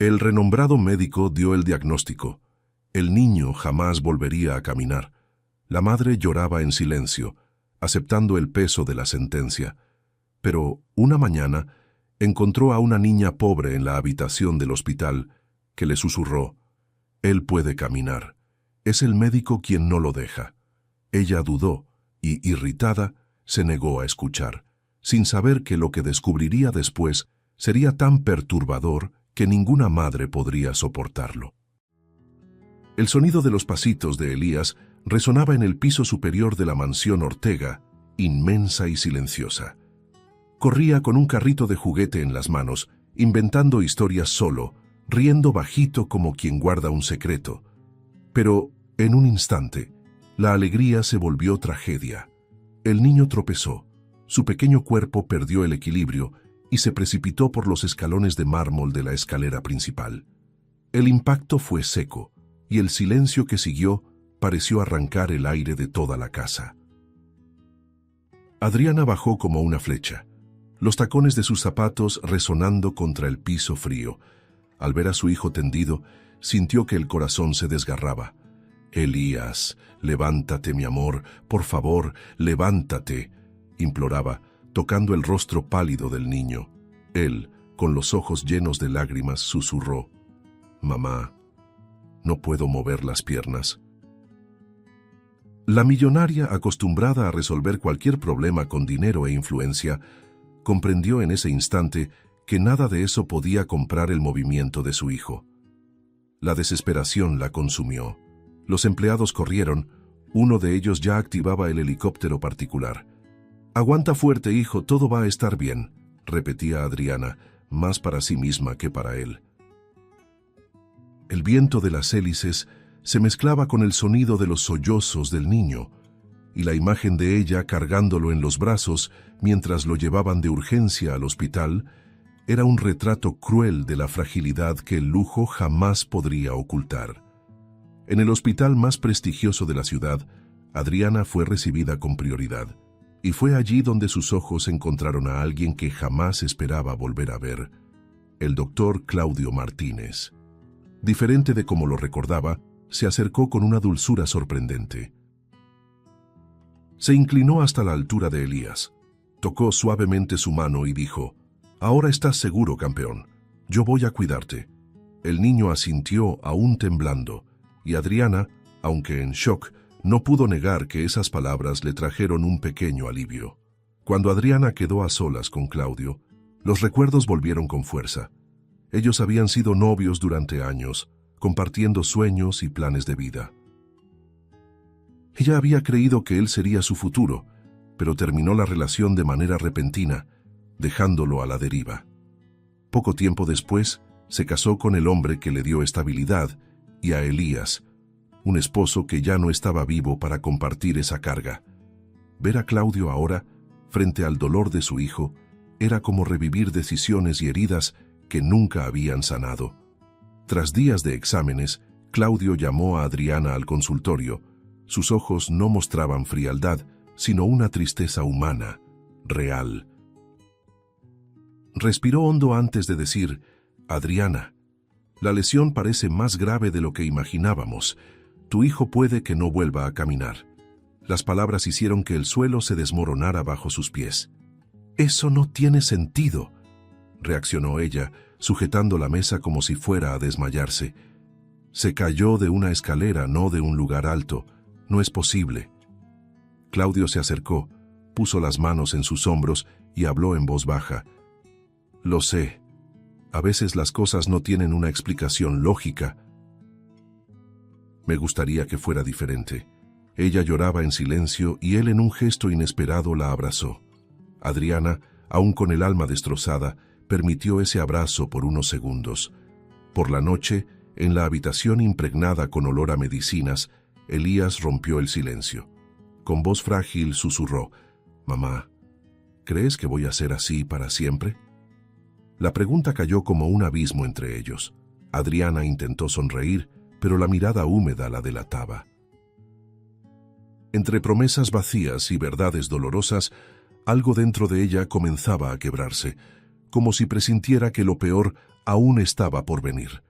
El renombrado médico dio el diagnóstico. El niño jamás volvería a caminar. La madre lloraba en silencio, aceptando el peso de la sentencia. Pero una mañana encontró a una niña pobre en la habitación del hospital que le susurró: «Él puede caminar. Es el médico quien no lo deja». Ella dudó y, irritada, se negó a escuchar, sin saber que lo que descubriría después sería tan perturbador que ninguna madre podría soportarlo. El sonido de los pasitos de Elías resonaba en el piso superior de la mansión Ortega, inmensa y silenciosa. Corría con un carrito de juguete en las manos, inventando historias solo, riendo bajito como quien guarda un secreto. Pero, en un instante, la alegría se volvió tragedia. El niño tropezó, su pequeño cuerpo perdió el equilibrio y se precipitó por los escalones de mármol de la escalera principal. El impacto fue seco, y el silencio que siguió pareció arrancar el aire de toda la casa. Adriana bajó como una flecha, los tacones de sus zapatos resonando contra el piso frío. Al ver a su hijo tendido, sintió que el corazón se desgarraba. «Elías, levántate, mi amor, por favor, levántate», imploraba, tocando el rostro pálido del niño. Él, con los ojos llenos de lágrimas, susurró: «Mamá, no puedo mover las piernas». La millonaria, acostumbrada a resolver cualquier problema con dinero e influencia, comprendió en ese instante que nada de eso podía comprar el movimiento de su hijo. La desesperación la consumió. Los empleados corrieron, uno de ellos ya activaba el helicóptero particular. «Aguanta fuerte, hijo, todo va a estar bien», repetía Adriana, más para sí misma que para él. El viento de las hélices se mezclaba con el sonido de los sollozos del niño, y la imagen de ella cargándolo en los brazos mientras lo llevaban de urgencia al hospital era un retrato cruel de la fragilidad que el lujo jamás podría ocultar. En el hospital más prestigioso de la ciudad, Adriana fue recibida con prioridad, y fue allí donde sus ojos encontraron a alguien que jamás esperaba volver a ver: el doctor Claudio Martínez. Diferente de como lo recordaba, se acercó con una dulzura sorprendente. Se inclinó hasta la altura de Elías, tocó suavemente su mano y dijo: «Ahora estás seguro, campeón. Yo voy a cuidarte». El niño asintió, aún temblando, y Adriana, aunque en shock, no pudo negar que esas palabras le trajeron un pequeño alivio. Cuando Adriana quedó a solas con Claudio, los recuerdos volvieron con fuerza. Ellos habían sido novios durante años, compartiendo sueños y planes de vida. Ella había creído que él sería su futuro, pero terminó la relación de manera repentina, dejándolo a la deriva. Poco tiempo después, se casó con el hombre que le dio estabilidad, y a Elías, un esposo que ya no estaba vivo para compartir esa carga. Ver a Claudio ahora, frente al dolor de su hijo, era como revivir decisiones y heridas que nunca habían sanado. Tras días de exámenes, Claudio llamó a Adriana al consultorio. Sus ojos no mostraban frialdad, sino una tristeza humana, real. Respiró hondo antes de decir: «Adriana, la lesión parece más grave de lo que imaginábamos. Tu hijo puede que no vuelva a caminar». Las palabras hicieron que el suelo se desmoronara bajo sus pies. «Eso no tiene sentido», reaccionó ella, sujetando la mesa como si fuera a desmayarse. «Se cayó de una escalera, no de un lugar alto. No es posible». Claudio se acercó, puso las manos en sus hombros y habló en voz baja: «Lo sé. A veces las cosas no tienen una explicación lógica. Me gustaría que fuera diferente». Ella lloraba en silencio y él en un gesto inesperado la abrazó. Adriana, aún con el alma destrozada, permitió ese abrazo por unos segundos. Por la noche, en la habitación impregnada con olor a medicinas, Elías rompió el silencio. Con voz frágil susurró: «Mamá, ¿crees que voy a ser así para siempre?». La pregunta cayó como un abismo entre ellos. Adriana intentó sonreír, pero la mirada húmeda la delataba. Entre promesas vacías y verdades dolorosas, algo dentro de ella comenzaba a quebrarse, como si presintiera que lo peor aún estaba por venir.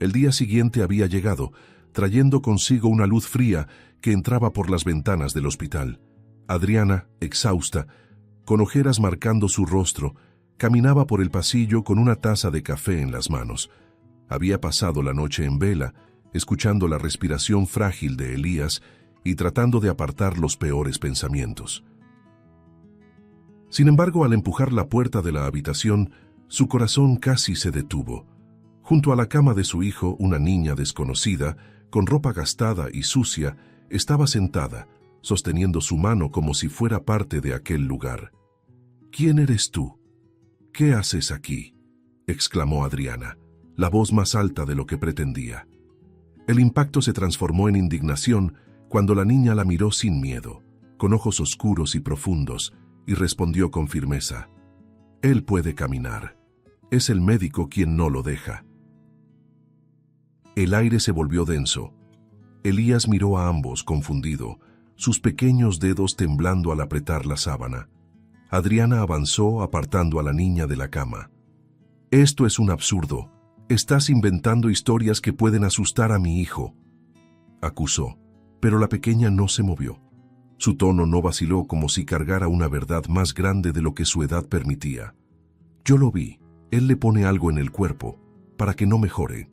El día siguiente había llegado, trayendo consigo una luz fría que entraba por las ventanas del hospital. Adriana, exhausta, con ojeras marcando su rostro, caminaba por el pasillo con una taza de café en las manos. Había pasado la noche en vela, escuchando la respiración frágil de Elías y tratando de apartar los peores pensamientos. Sin embargo, al empujar la puerta de la habitación, su corazón casi se detuvo. Junto a la cama de su hijo, una niña desconocida, con ropa gastada y sucia, estaba sentada, sosteniendo su mano como si fuera parte de aquel lugar. «¿Quién eres tú? ¿Qué haces aquí?», exclamó Adriana, la voz más alta de lo que pretendía. El impacto se transformó en indignación cuando la niña la miró sin miedo, con ojos oscuros y profundos, y respondió con firmeza: «Él puede caminar. Es el médico quien no lo deja». El aire se volvió denso. Elías miró a ambos, confundido, sus pequeños dedos temblando al apretar la sábana. Adriana avanzó, apartando a la niña de la cama. «Esto es un absurdo. Estás inventando historias que pueden asustar a mi hijo», acusó, pero la pequeña no se movió. Su tono no vaciló, como si cargara una verdad más grande de lo que su edad permitía. «Yo lo vi. Él le pone algo en el cuerpo, para que no mejore».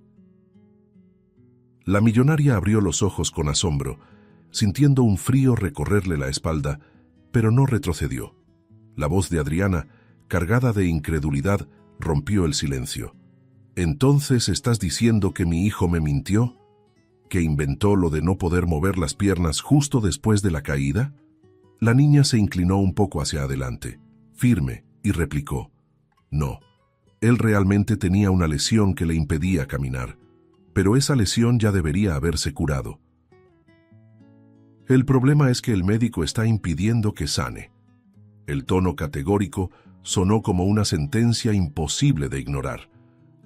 La millonaria abrió los ojos con asombro, sintiendo un frío recorrerle la espalda, pero no retrocedió. La voz de Adriana, cargada de incredulidad, rompió el silencio. «¿Entonces estás diciendo que mi hijo me mintió? ¿Que inventó lo de no poder mover las piernas justo después de la caída?». La niña se inclinó un poco hacia adelante, firme, y replicó: «No, él realmente tenía una lesión que le impedía caminar, pero esa lesión ya debería haberse curado. El problema es que el médico está impidiendo que sane». El tono categórico sonó como una sentencia imposible de ignorar.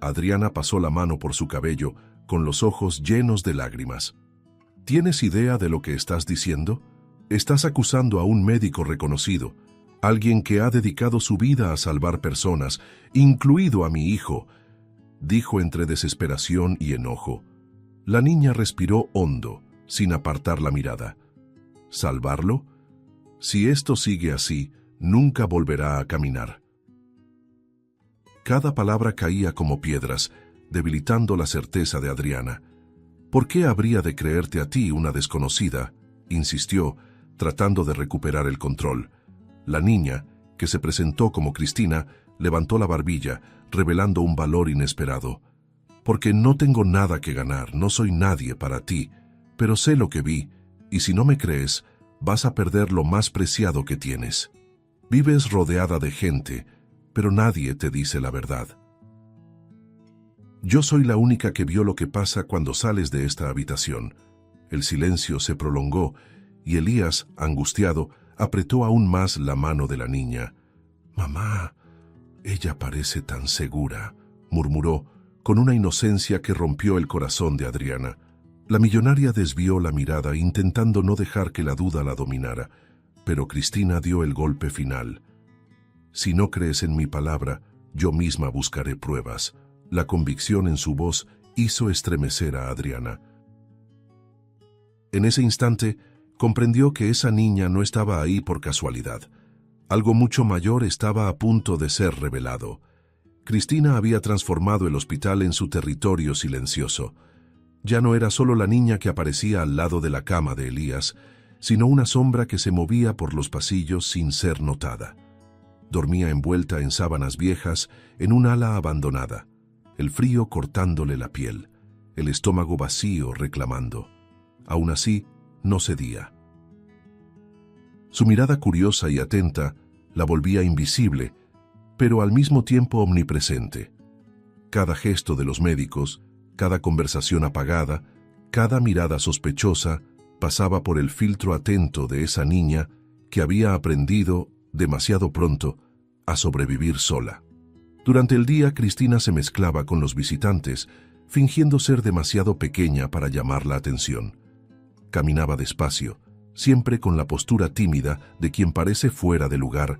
Adriana pasó la mano por su cabello, con los ojos llenos de lágrimas. «¿Tienes idea de lo que estás diciendo? Estás acusando a un médico reconocido, alguien que ha dedicado su vida a salvar personas, incluido a mi hijo», dijo entre desesperación y enojo. La niña respiró hondo, sin apartar la mirada. «¿Salvarlo? Si esto sigue así, nunca volverá a caminar». Cada palabra caía como piedras, debilitando la certeza de Adriana. «¿Por qué habría de creerte a ti, una desconocida?», insistió, tratando de recuperar el control. La niña, que se presentó como Cristina, levantó la barbilla, revelando un valor inesperado. «Porque no tengo nada que ganar, no soy nadie para ti, pero sé lo que vi, y si no me crees, vas a perder lo más preciado que tienes. Vives rodeada de gente, pero nadie te dice la verdad. Yo soy la única que vio lo que pasa cuando sales de esta habitación». El silencio se prolongó, y Elías, angustiado, apretó aún más la mano de la niña. «Mamá, ella parece tan segura», murmuró, con una inocencia que rompió el corazón de Adriana. La millonaria desvió la mirada, intentando no dejar que la duda la dominara, pero Cristina dio el golpe final. «Si no crees en mi palabra, yo misma buscaré pruebas». La convicción en su voz hizo estremecer a Adriana. En ese instante, comprendió que esa niña no estaba ahí por casualidad. Algo mucho mayor estaba a punto de ser revelado. Cristina había transformado el hospital en su territorio silencioso. Ya no era solo la niña que aparecía al lado de la cama de Elías, sino una sombra que se movía por los pasillos sin ser notada. Dormía envuelta en sábanas viejas, en un ala abandonada, el frío cortándole la piel, el estómago vacío reclamando. Aún así, no cedía. Su mirada curiosa y atenta la volvía invisible, pero al mismo tiempo omnipresente. Cada gesto de los médicos, cada conversación apagada, cada mirada sospechosa, pasaba por el filtro atento de esa niña que había aprendido, demasiado pronto, a sobrevivir sola. Durante el día, Cristina se mezclaba con los visitantes, fingiendo ser demasiado pequeña para llamar la atención. Caminaba despacio, siempre con la postura tímida de quien parece fuera de lugar,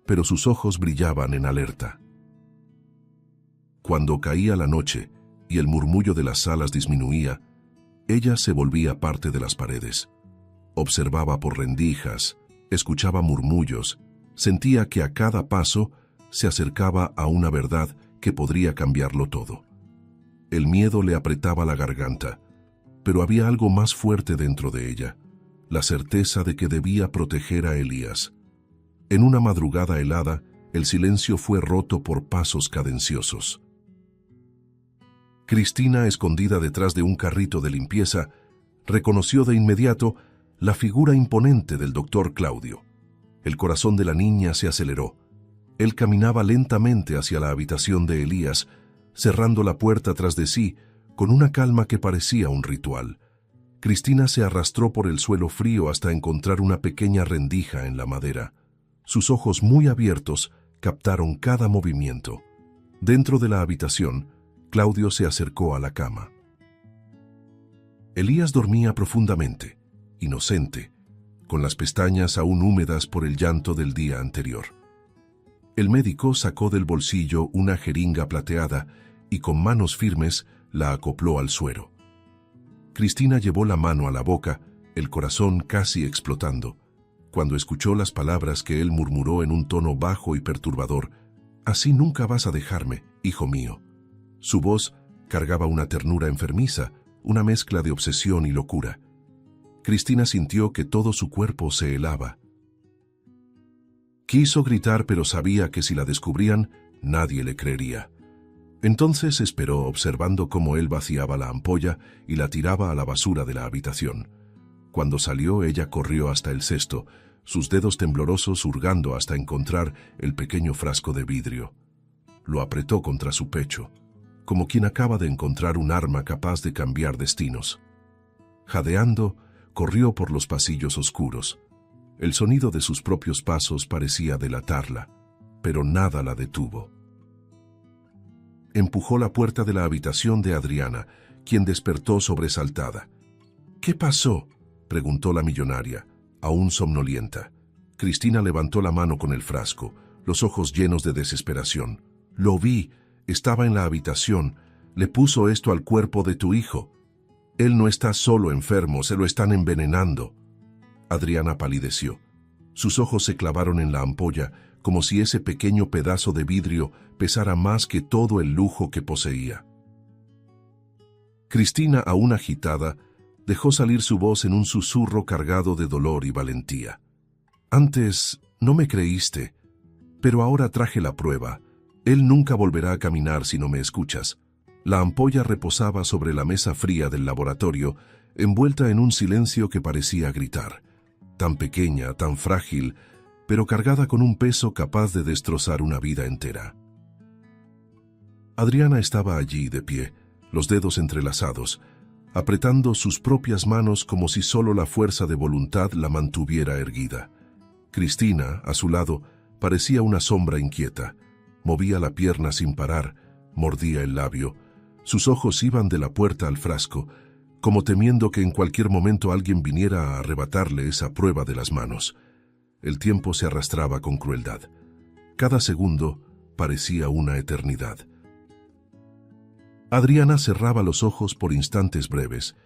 pero sus ojos brillaban en alerta. Cuando caía la noche y el murmullo de las salas disminuía, ella se volvía parte de las paredes. Observaba por rendijas, escuchaba murmullos, sentía que a cada paso se acercaba a una verdad que podría cambiarlo todo. El miedo le apretaba la garganta, pero había algo más fuerte dentro de ella, la certeza de que debía proteger a Elías. En una madrugada helada, el silencio fue roto por pasos cadenciosos. Cristina, escondida detrás de un carrito de limpieza, reconoció de inmediato la figura imponente del doctor Claudio. El corazón de la niña se aceleró. Él caminaba lentamente hacia la habitación de Elías, cerrando la puerta tras de sí con una calma que parecía un ritual. Cristina se arrastró por el suelo frío hasta encontrar una pequeña rendija en la madera. Sus ojos muy abiertos captaron cada movimiento. Dentro de la habitación, Claudio se acercó a la cama. Elías dormía profundamente, inocente, con las pestañas aún húmedas por el llanto del día anterior. El médico sacó del bolsillo una jeringa plateada y con manos firmes la acopló al suero. Cristina llevó la mano a la boca, el corazón casi explotando, cuando escuchó las palabras que él murmuró en un tono bajo y perturbador: «Así nunca vas a dejarme, hijo mío». Su voz cargaba una ternura enfermiza, una mezcla de obsesión y locura. Cristina sintió que todo su cuerpo se helaba. Quiso gritar, pero sabía que si la descubrían, nadie le creería. Entonces esperó, observando cómo él vaciaba la ampolla y la tiraba a la basura de la habitación. Cuando salió, ella corrió hasta el cesto, sus dedos temblorosos hurgando hasta encontrar el pequeño frasco de vidrio. Lo apretó contra su pecho, como quien acaba de encontrar un arma capaz de cambiar destinos. Jadeando, corrió por los pasillos oscuros. El sonido de sus propios pasos parecía delatarla, pero nada la detuvo. Empujó la puerta de la habitación de Adriana, quien despertó sobresaltada. «¿Qué pasó?», preguntó la millonaria, aún somnolienta. Cristina levantó la mano con el frasco, los ojos llenos de desesperación. «Lo vi, estaba en la habitación, le puso esto al cuerpo de tu hijo. Él no está solo enfermo, se lo están envenenando». Adriana palideció. Sus ojos se clavaron en la ampolla, como si ese pequeño pedazo de vidrio pesara más que todo el lujo que poseía. Cristina, aún agitada, dejó salir su voz en un susurro cargado de dolor y valentía. «Antes no me creíste, pero ahora traje la prueba. Él nunca volverá a caminar si no me escuchas». La ampolla reposaba sobre la mesa fría del laboratorio, envuelta en un silencio que parecía gritar. Tan pequeña, tan frágil, pero cargada con un peso capaz de destrozar una vida entera. Adriana estaba allí de pie, los dedos entrelazados, apretando sus propias manos como si solo la fuerza de voluntad la mantuviera erguida. Cristina, a su lado, parecía una sombra inquieta. Movía la pierna sin parar, mordía el labio. Sus ojos iban de la puerta al frasco, como temiendo que en cualquier momento alguien viniera a arrebatarle esa prueba de las manos. El tiempo se arrastraba con crueldad. Cada segundo parecía una eternidad. Adriana cerraba los ojos por instantes breves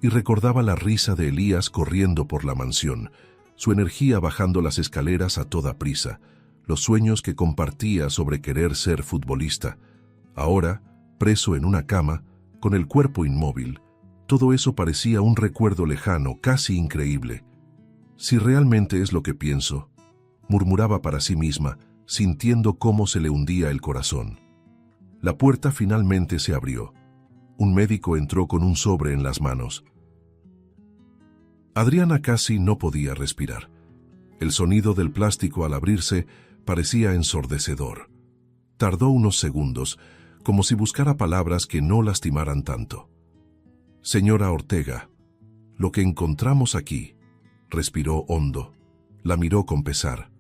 y recordaba la risa de Elías corriendo por la mansión, su energía bajando las escaleras a toda prisa, los sueños que compartía sobre querer ser futbolista. Ahora, preso en una cama, con el cuerpo inmóvil, todo eso parecía un recuerdo lejano, casi increíble. «Si realmente es lo que pienso», murmuraba para sí misma, sintiendo cómo se le hundía el corazón. La puerta finalmente se abrió. Un médico entró con un sobre en las manos. Adriana casi no podía respirar. El sonido del plástico al abrirse parecía ensordecedor. Tardó unos segundos, como si buscara palabras que no lastimaran tanto. «Señora Ortega, lo que encontramos aquí», respiró hondo, la miró con pesar.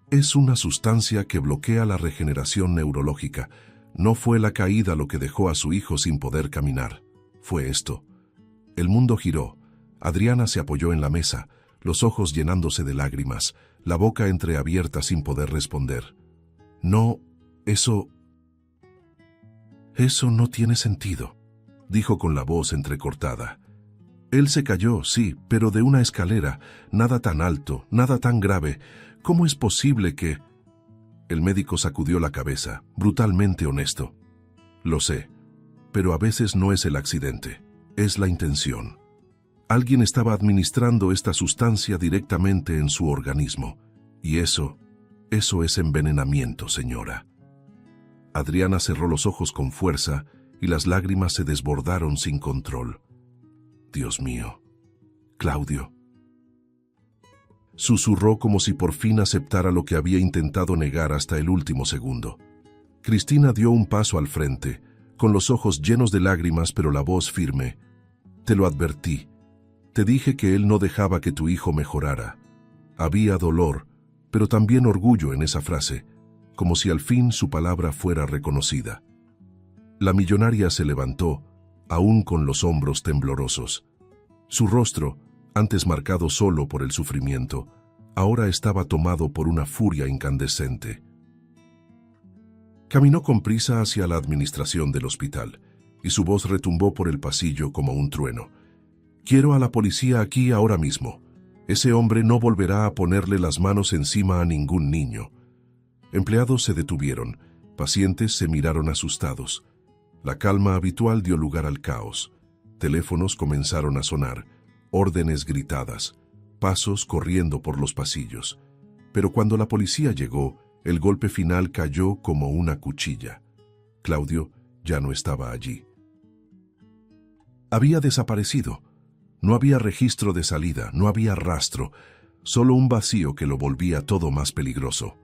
«Es una sustancia que bloquea la regeneración neurológica. No fue la caída lo que dejó a su hijo sin poder caminar. Fue esto». El mundo giró. Adriana se apoyó en la mesa, los ojos llenándose de lágrimas, la boca entreabierta sin poder responder. «No, eso...» Eso no tiene sentido, dijo con la voz entrecortada. Él se cayó, sí, pero de una escalera, nada tan alto, nada tan grave. ¿Cómo es posible que...? El médico sacudió la cabeza, brutalmente honesto. Lo sé, pero a veces no es el accidente, es la intención. Alguien estaba administrando esta sustancia directamente en su organismo, y eso es envenenamiento, señora. Adriana cerró los ojos con fuerza y las lágrimas se desbordaron sin control. Dios mío, Claudio. Susurró como si por fin aceptara lo que había intentado negar hasta el último segundo. Cristina dio un paso al frente, con los ojos llenos de lágrimas pero la voz firme. Te lo advertí. Te dije que él no dejaba que tu hijo mejorara. Había dolor, pero también orgullo en esa frase, como si al fin su palabra fuera reconocida. La millonaria se levantó, aún con los hombros temblorosos. Su rostro, antes marcado solo por el sufrimiento, ahora estaba tomado por una furia incandescente. Caminó con prisa hacia la administración del hospital, y su voz retumbó por el pasillo como un trueno. Quiero a la policía aquí ahora mismo. Ese hombre no volverá a ponerle las manos encima a ningún niño. Empleados se detuvieron, pacientes se miraron asustados. La calma habitual dio lugar al caos. Teléfonos comenzaron a sonar, órdenes gritadas, pasos corriendo por los pasillos. Pero cuando la policía llegó, el golpe final cayó como una cuchilla. Claudio ya no estaba allí. Había desaparecido. No había registro de salida, no había rastro, solo un vacío que lo volvía todo más peligroso.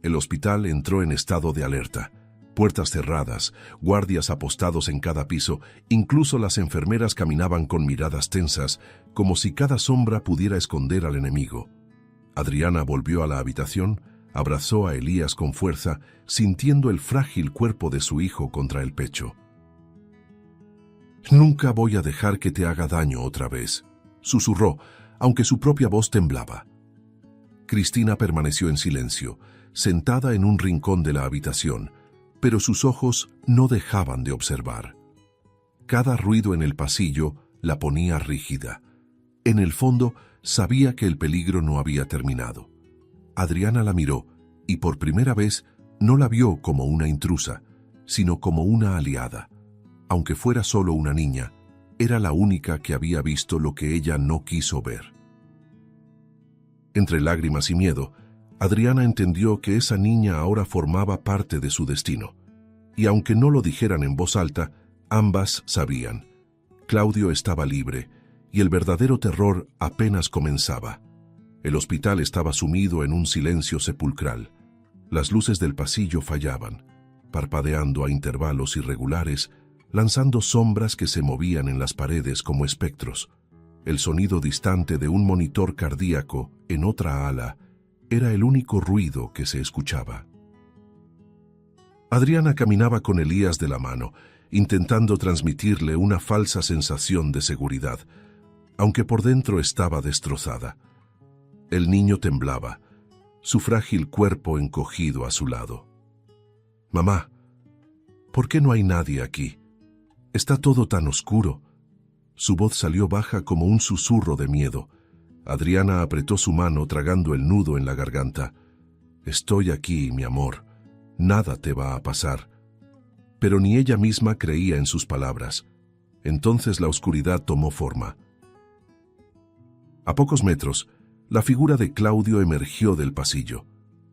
El hospital entró en estado de alerta. Puertas cerradas, guardias apostados en cada piso, incluso las enfermeras caminaban con miradas tensas, como si cada sombra pudiera esconder al enemigo. Adriana volvió a la habitación, abrazó a Elías con fuerza, sintiendo el frágil cuerpo de su hijo contra el pecho. «Nunca voy a dejar que te haga daño otra vez», susurró, aunque su propia voz temblaba. Cristina permaneció en silencio, sentada en un rincón de la habitación, pero sus ojos no dejaban de observar. Cada ruido en el pasillo la ponía rígida. En el fondo, sabía que el peligro no había terminado. Adriana la miró y por primera vez no la vio como una intrusa, sino como una aliada. Aunque fuera solo una niña, era la única que había visto lo que ella no quiso ver. Entre lágrimas y miedo, Adriana entendió que esa niña ahora formaba parte de su destino. Y aunque no lo dijeran en voz alta, ambas sabían. Claudio estaba libre, y el verdadero terror apenas comenzaba. El hospital estaba sumido en un silencio sepulcral. Las luces del pasillo fallaban, parpadeando a intervalos irregulares, lanzando sombras que se movían en las paredes como espectros. El sonido distante de un monitor cardíaco en otra ala era el único ruido que se escuchaba. Adriana caminaba con Elías de la mano, intentando transmitirle una falsa sensación de seguridad, aunque por dentro estaba destrozada. El niño temblaba, su frágil cuerpo encogido a su lado. «Mamá, ¿por qué no hay nadie aquí? Está todo tan oscuro». Su voz salió baja como un susurro de miedo. Adriana apretó su mano tragando el nudo en la garganta. «Estoy aquí, mi amor. Nada te va a pasar». Pero ni ella misma creía en sus palabras. Entonces la oscuridad tomó forma. A pocos metros, la figura de Claudio emergió del pasillo.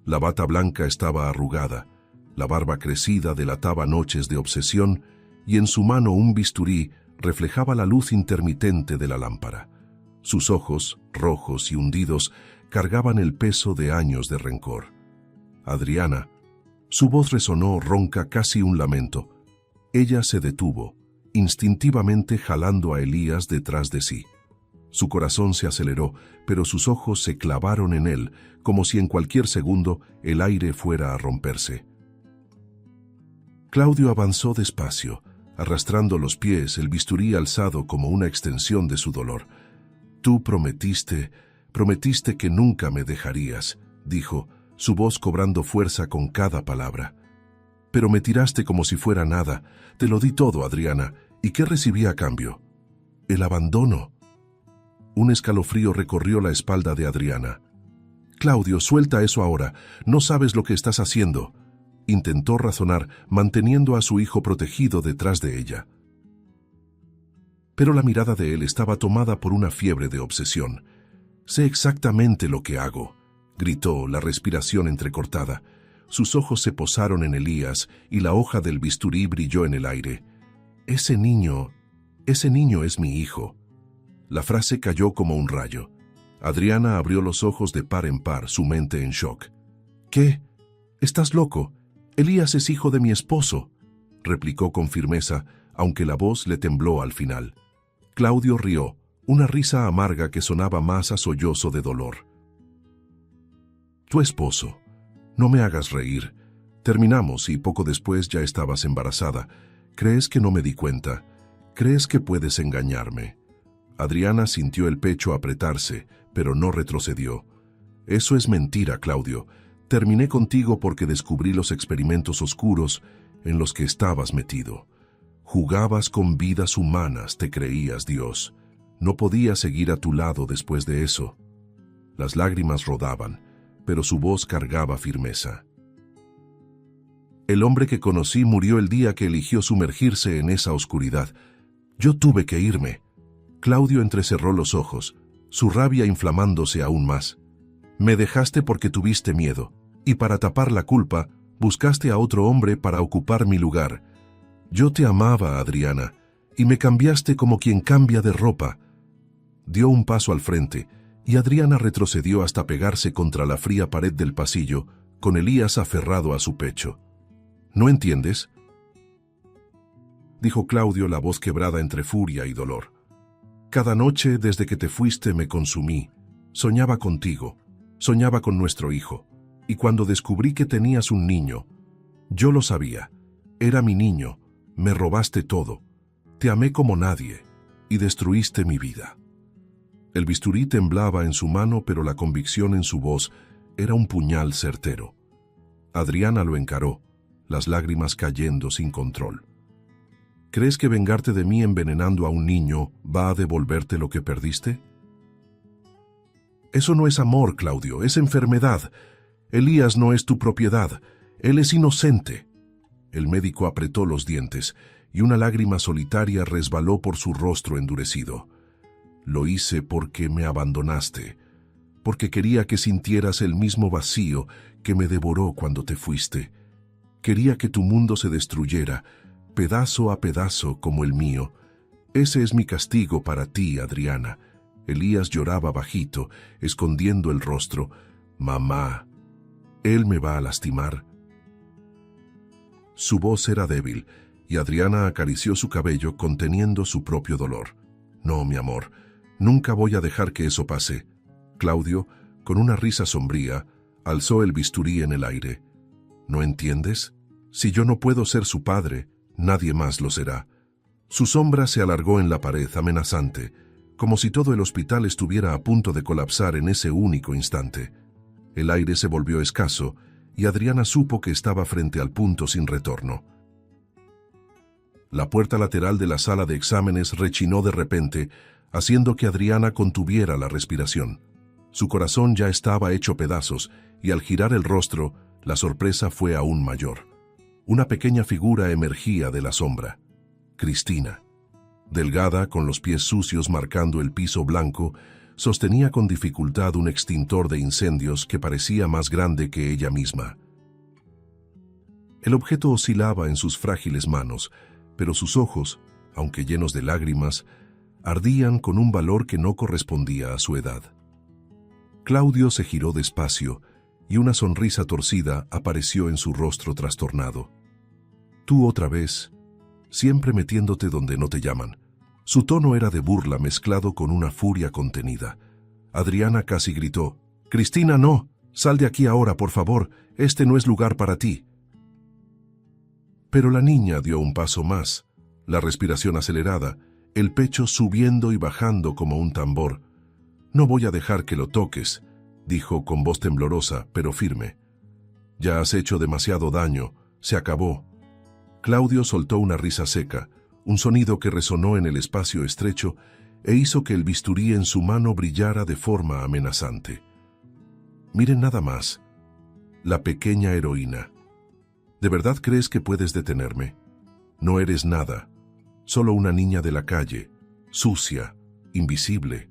La bata blanca estaba arrugada, la barba crecida delataba noches de obsesión y en su mano un bisturí reflejaba la luz intermitente de la lámpara. Sus ojos, rojos y hundidos, cargaban el peso de años de rencor. Adriana. Su voz resonó ronca, casi un lamento. Ella se detuvo, instintivamente jalando a Elías detrás de sí. Su corazón se aceleró, pero sus ojos se clavaron en él, como si en cualquier segundo el aire fuera a romperse. Claudio avanzó despacio, arrastrando los pies, el bisturí alzado como una extensión de su dolor. «Tú prometiste que nunca me dejarías», dijo, su voz cobrando fuerza con cada palabra. pero me tiraste como si fuera nada. Te lo di todo, Adriana. ¿Y qué recibí a cambio? El abandono. Un escalofrío recorrió la espalda de Adriana. Claudio, suelta eso ahora. No sabes lo que estás haciendo. Intentó razonar, manteniendo a su hijo protegido detrás de ella. Pero la mirada de él estaba tomada por una fiebre de obsesión. Sé exactamente lo que hago, gritó, la respiración entrecortada. Sus ojos se posaron en Elías y la hoja del bisturí brilló en el aire. Ese niño es mi hijo. La frase cayó como un rayo. Adriana abrió los ojos de par en par, su mente en shock. ¿Qué? ¿Estás loco? Elías es hijo de mi esposo, replicó con firmeza, aunque la voz le tembló al final. Claudio rió, una risa amarga que sonaba más a sollozo de dolor. Tu esposo. No me hagas reír. Terminamos y poco después ya estabas embarazada. ¿Crees que no me di cuenta? ¿Crees que puedes engañarme? Adriana sintió el pecho apretarse, pero no retrocedió. Eso es mentira, Claudio. Terminé contigo porque descubrí los experimentos oscuros en los que estabas metido. Jugabas con vidas humanas, te creías Dios. No podía seguir a tu lado después de eso. Las lágrimas rodaban, pero su voz cargaba firmeza. El hombre que conocí murió el día que eligió sumergirse en esa oscuridad. Yo tuve que irme. Claudio entrecerró los ojos, su rabia inflamándose aún más. Me dejaste porque tuviste miedo, y para tapar la culpa, buscaste a otro hombre para ocupar mi lugar. Yo te amaba, Adriana, y me cambiaste como quien cambia de ropa. Dio un paso al frente, y Adriana retrocedió hasta pegarse contra la fría pared del pasillo, con Elías aferrado a su pecho. ¿No entiendes?, dijo Claudio, la voz quebrada entre furia y dolor. Cada noche desde que te fuiste me consumí. Soñaba contigo, soñaba con nuestro hijo, y cuando descubrí que tenías un niño, yo lo sabía, era mi niño, me robaste todo, te amé como nadie, y destruiste mi vida. El bisturí temblaba en su mano, pero la convicción en su voz era un puñal certero. Adriana lo encaró, las lágrimas cayendo sin control. ¿Crees que vengarte de mí envenenando a un niño va a devolverte lo que perdiste? Eso no es amor, Claudio, es enfermedad. Elías no es tu propiedad, él es inocente. El médico apretó los dientes y una lágrima solitaria resbaló por su rostro endurecido. Lo hice porque me abandonaste, porque quería que sintieras el mismo vacío que me devoró cuando te fuiste. Quería que tu mundo se destruyera, pedazo a pedazo como el mío. Ese es mi castigo para ti, Adriana. Elías lloraba bajito, escondiendo el rostro. Mamá, ¿él me va a lastimar? Su voz era débil, y Adriana acarició su cabello conteniendo su propio dolor. No, mi amor, nunca voy a dejar que eso pase. Claudio, con una risa sombría, alzó el bisturí en el aire. ¿No entiendes? Si yo no puedo ser su padre, nadie más lo será. Su sombra se alargó en la pared, amenazante, como si todo el hospital estuviera a punto de colapsar en ese único instante. El aire se volvió escaso, y Adriana supo que estaba frente al punto sin retorno. La puerta lateral de la sala de exámenes rechinó de repente, haciendo que Adriana contuviera la respiración. Su corazón ya estaba hecho pedazos, y al girar el rostro, la sorpresa fue aún mayor. Una pequeña figura emergía de la sombra. Cristina, delgada, con los pies sucios marcando el piso blanco, sostenía con dificultad un extintor de incendios que parecía más grande que ella misma. El objeto oscilaba en sus frágiles manos, pero sus ojos, aunque llenos de lágrimas, ardían con un valor que no correspondía a su edad. Claudio se giró despacio, y una sonrisa torcida apareció en su rostro trastornado. Tú otra vez, siempre metiéndote donde no te llaman. Su tono era de burla mezclado con una furia contenida. Adriana casi gritó, «Cristina, no, sal de aquí ahora, por favor, este no es lugar para ti». Pero la niña dio un paso más, la respiración acelerada, el pecho subiendo y bajando como un tambor. «No voy a dejar que lo toques», dijo con voz temblorosa, pero firme. «Ya has hecho demasiado daño, Se acabó. Claudio soltó una risa seca, un sonido que resonó en el espacio estrecho e hizo que el bisturí en su mano brillara de forma amenazante. Miren nada más. La pequeña heroína. ¿De verdad crees que puedes detenerme? No eres nada. Solo una niña de la calle, sucia, invisible.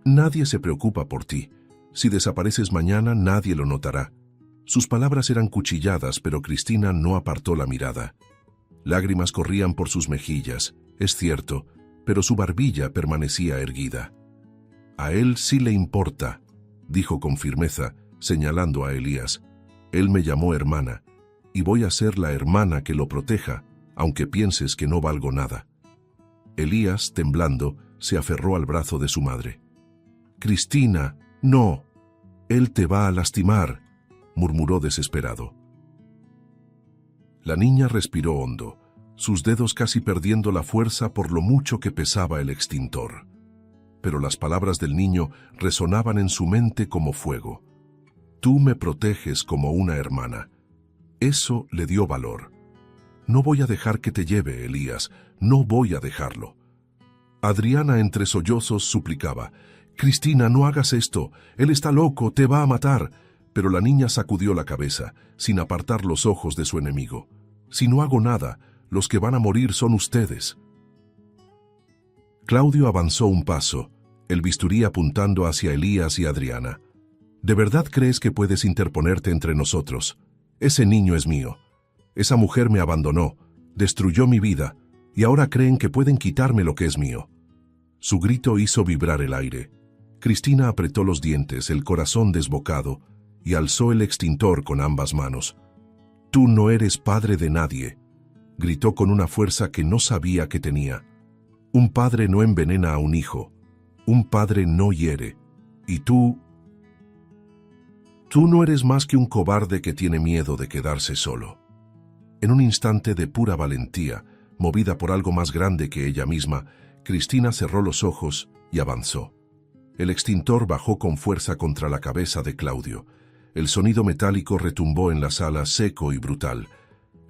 Nadie se preocupa por ti. Si desapareces mañana, nadie lo notará. Sus palabras eran cuchilladas, pero Cristina no apartó la mirada. Lágrimas corrían por sus mejillas, es cierto, pero su barbilla permanecía erguida. A él sí le importa, dijo con firmeza, señalando a Elías. Él me llamó hermana, y voy a ser la hermana que lo proteja, aunque pienses que no valgo nada. Elías, temblando, se aferró al brazo de su madre. Cristina, no. Él te va a lastimar, murmuró desesperado. La niña respiró hondo, sus dedos casi perdiendo la fuerza por lo mucho que pesaba el extintor. Pero las palabras del niño resonaban en su mente como fuego. Tú me proteges como una hermana. Eso le dio valor. No voy a dejar que te lleve, Elías, no voy a dejarlo. Adriana entre sollozos suplicaba, Cristina, no hagas esto, él está loco, te va a matar. Pero la niña sacudió la cabeza, sin apartar los ojos de su enemigo. Si no hago nada, los que van a morir son ustedes. Claudio avanzó un paso, el bisturí apuntando hacia Elías y Adriana. ¿De verdad crees que puedes interponerte entre nosotros? Ese niño es mío. Esa mujer me abandonó, destruyó mi vida, y ahora creen que pueden quitarme lo que es mío. Su grito hizo vibrar el aire. Cristina apretó los dientes, el corazón desbocado, y alzó el extintor con ambas manos. «Tú no eres padre de nadie», gritó con una fuerza que no sabía que tenía. «Un padre no envenena a un hijo. Un padre no hiere. Y tú no eres más que un cobarde que tiene miedo de quedarse solo». En un instante de pura valentía, movida por algo más grande que ella misma, Cristina cerró los ojos y avanzó. El extintor bajó con fuerza contra la cabeza de Claudio. El sonido metálico retumbó en la sala seco y brutal.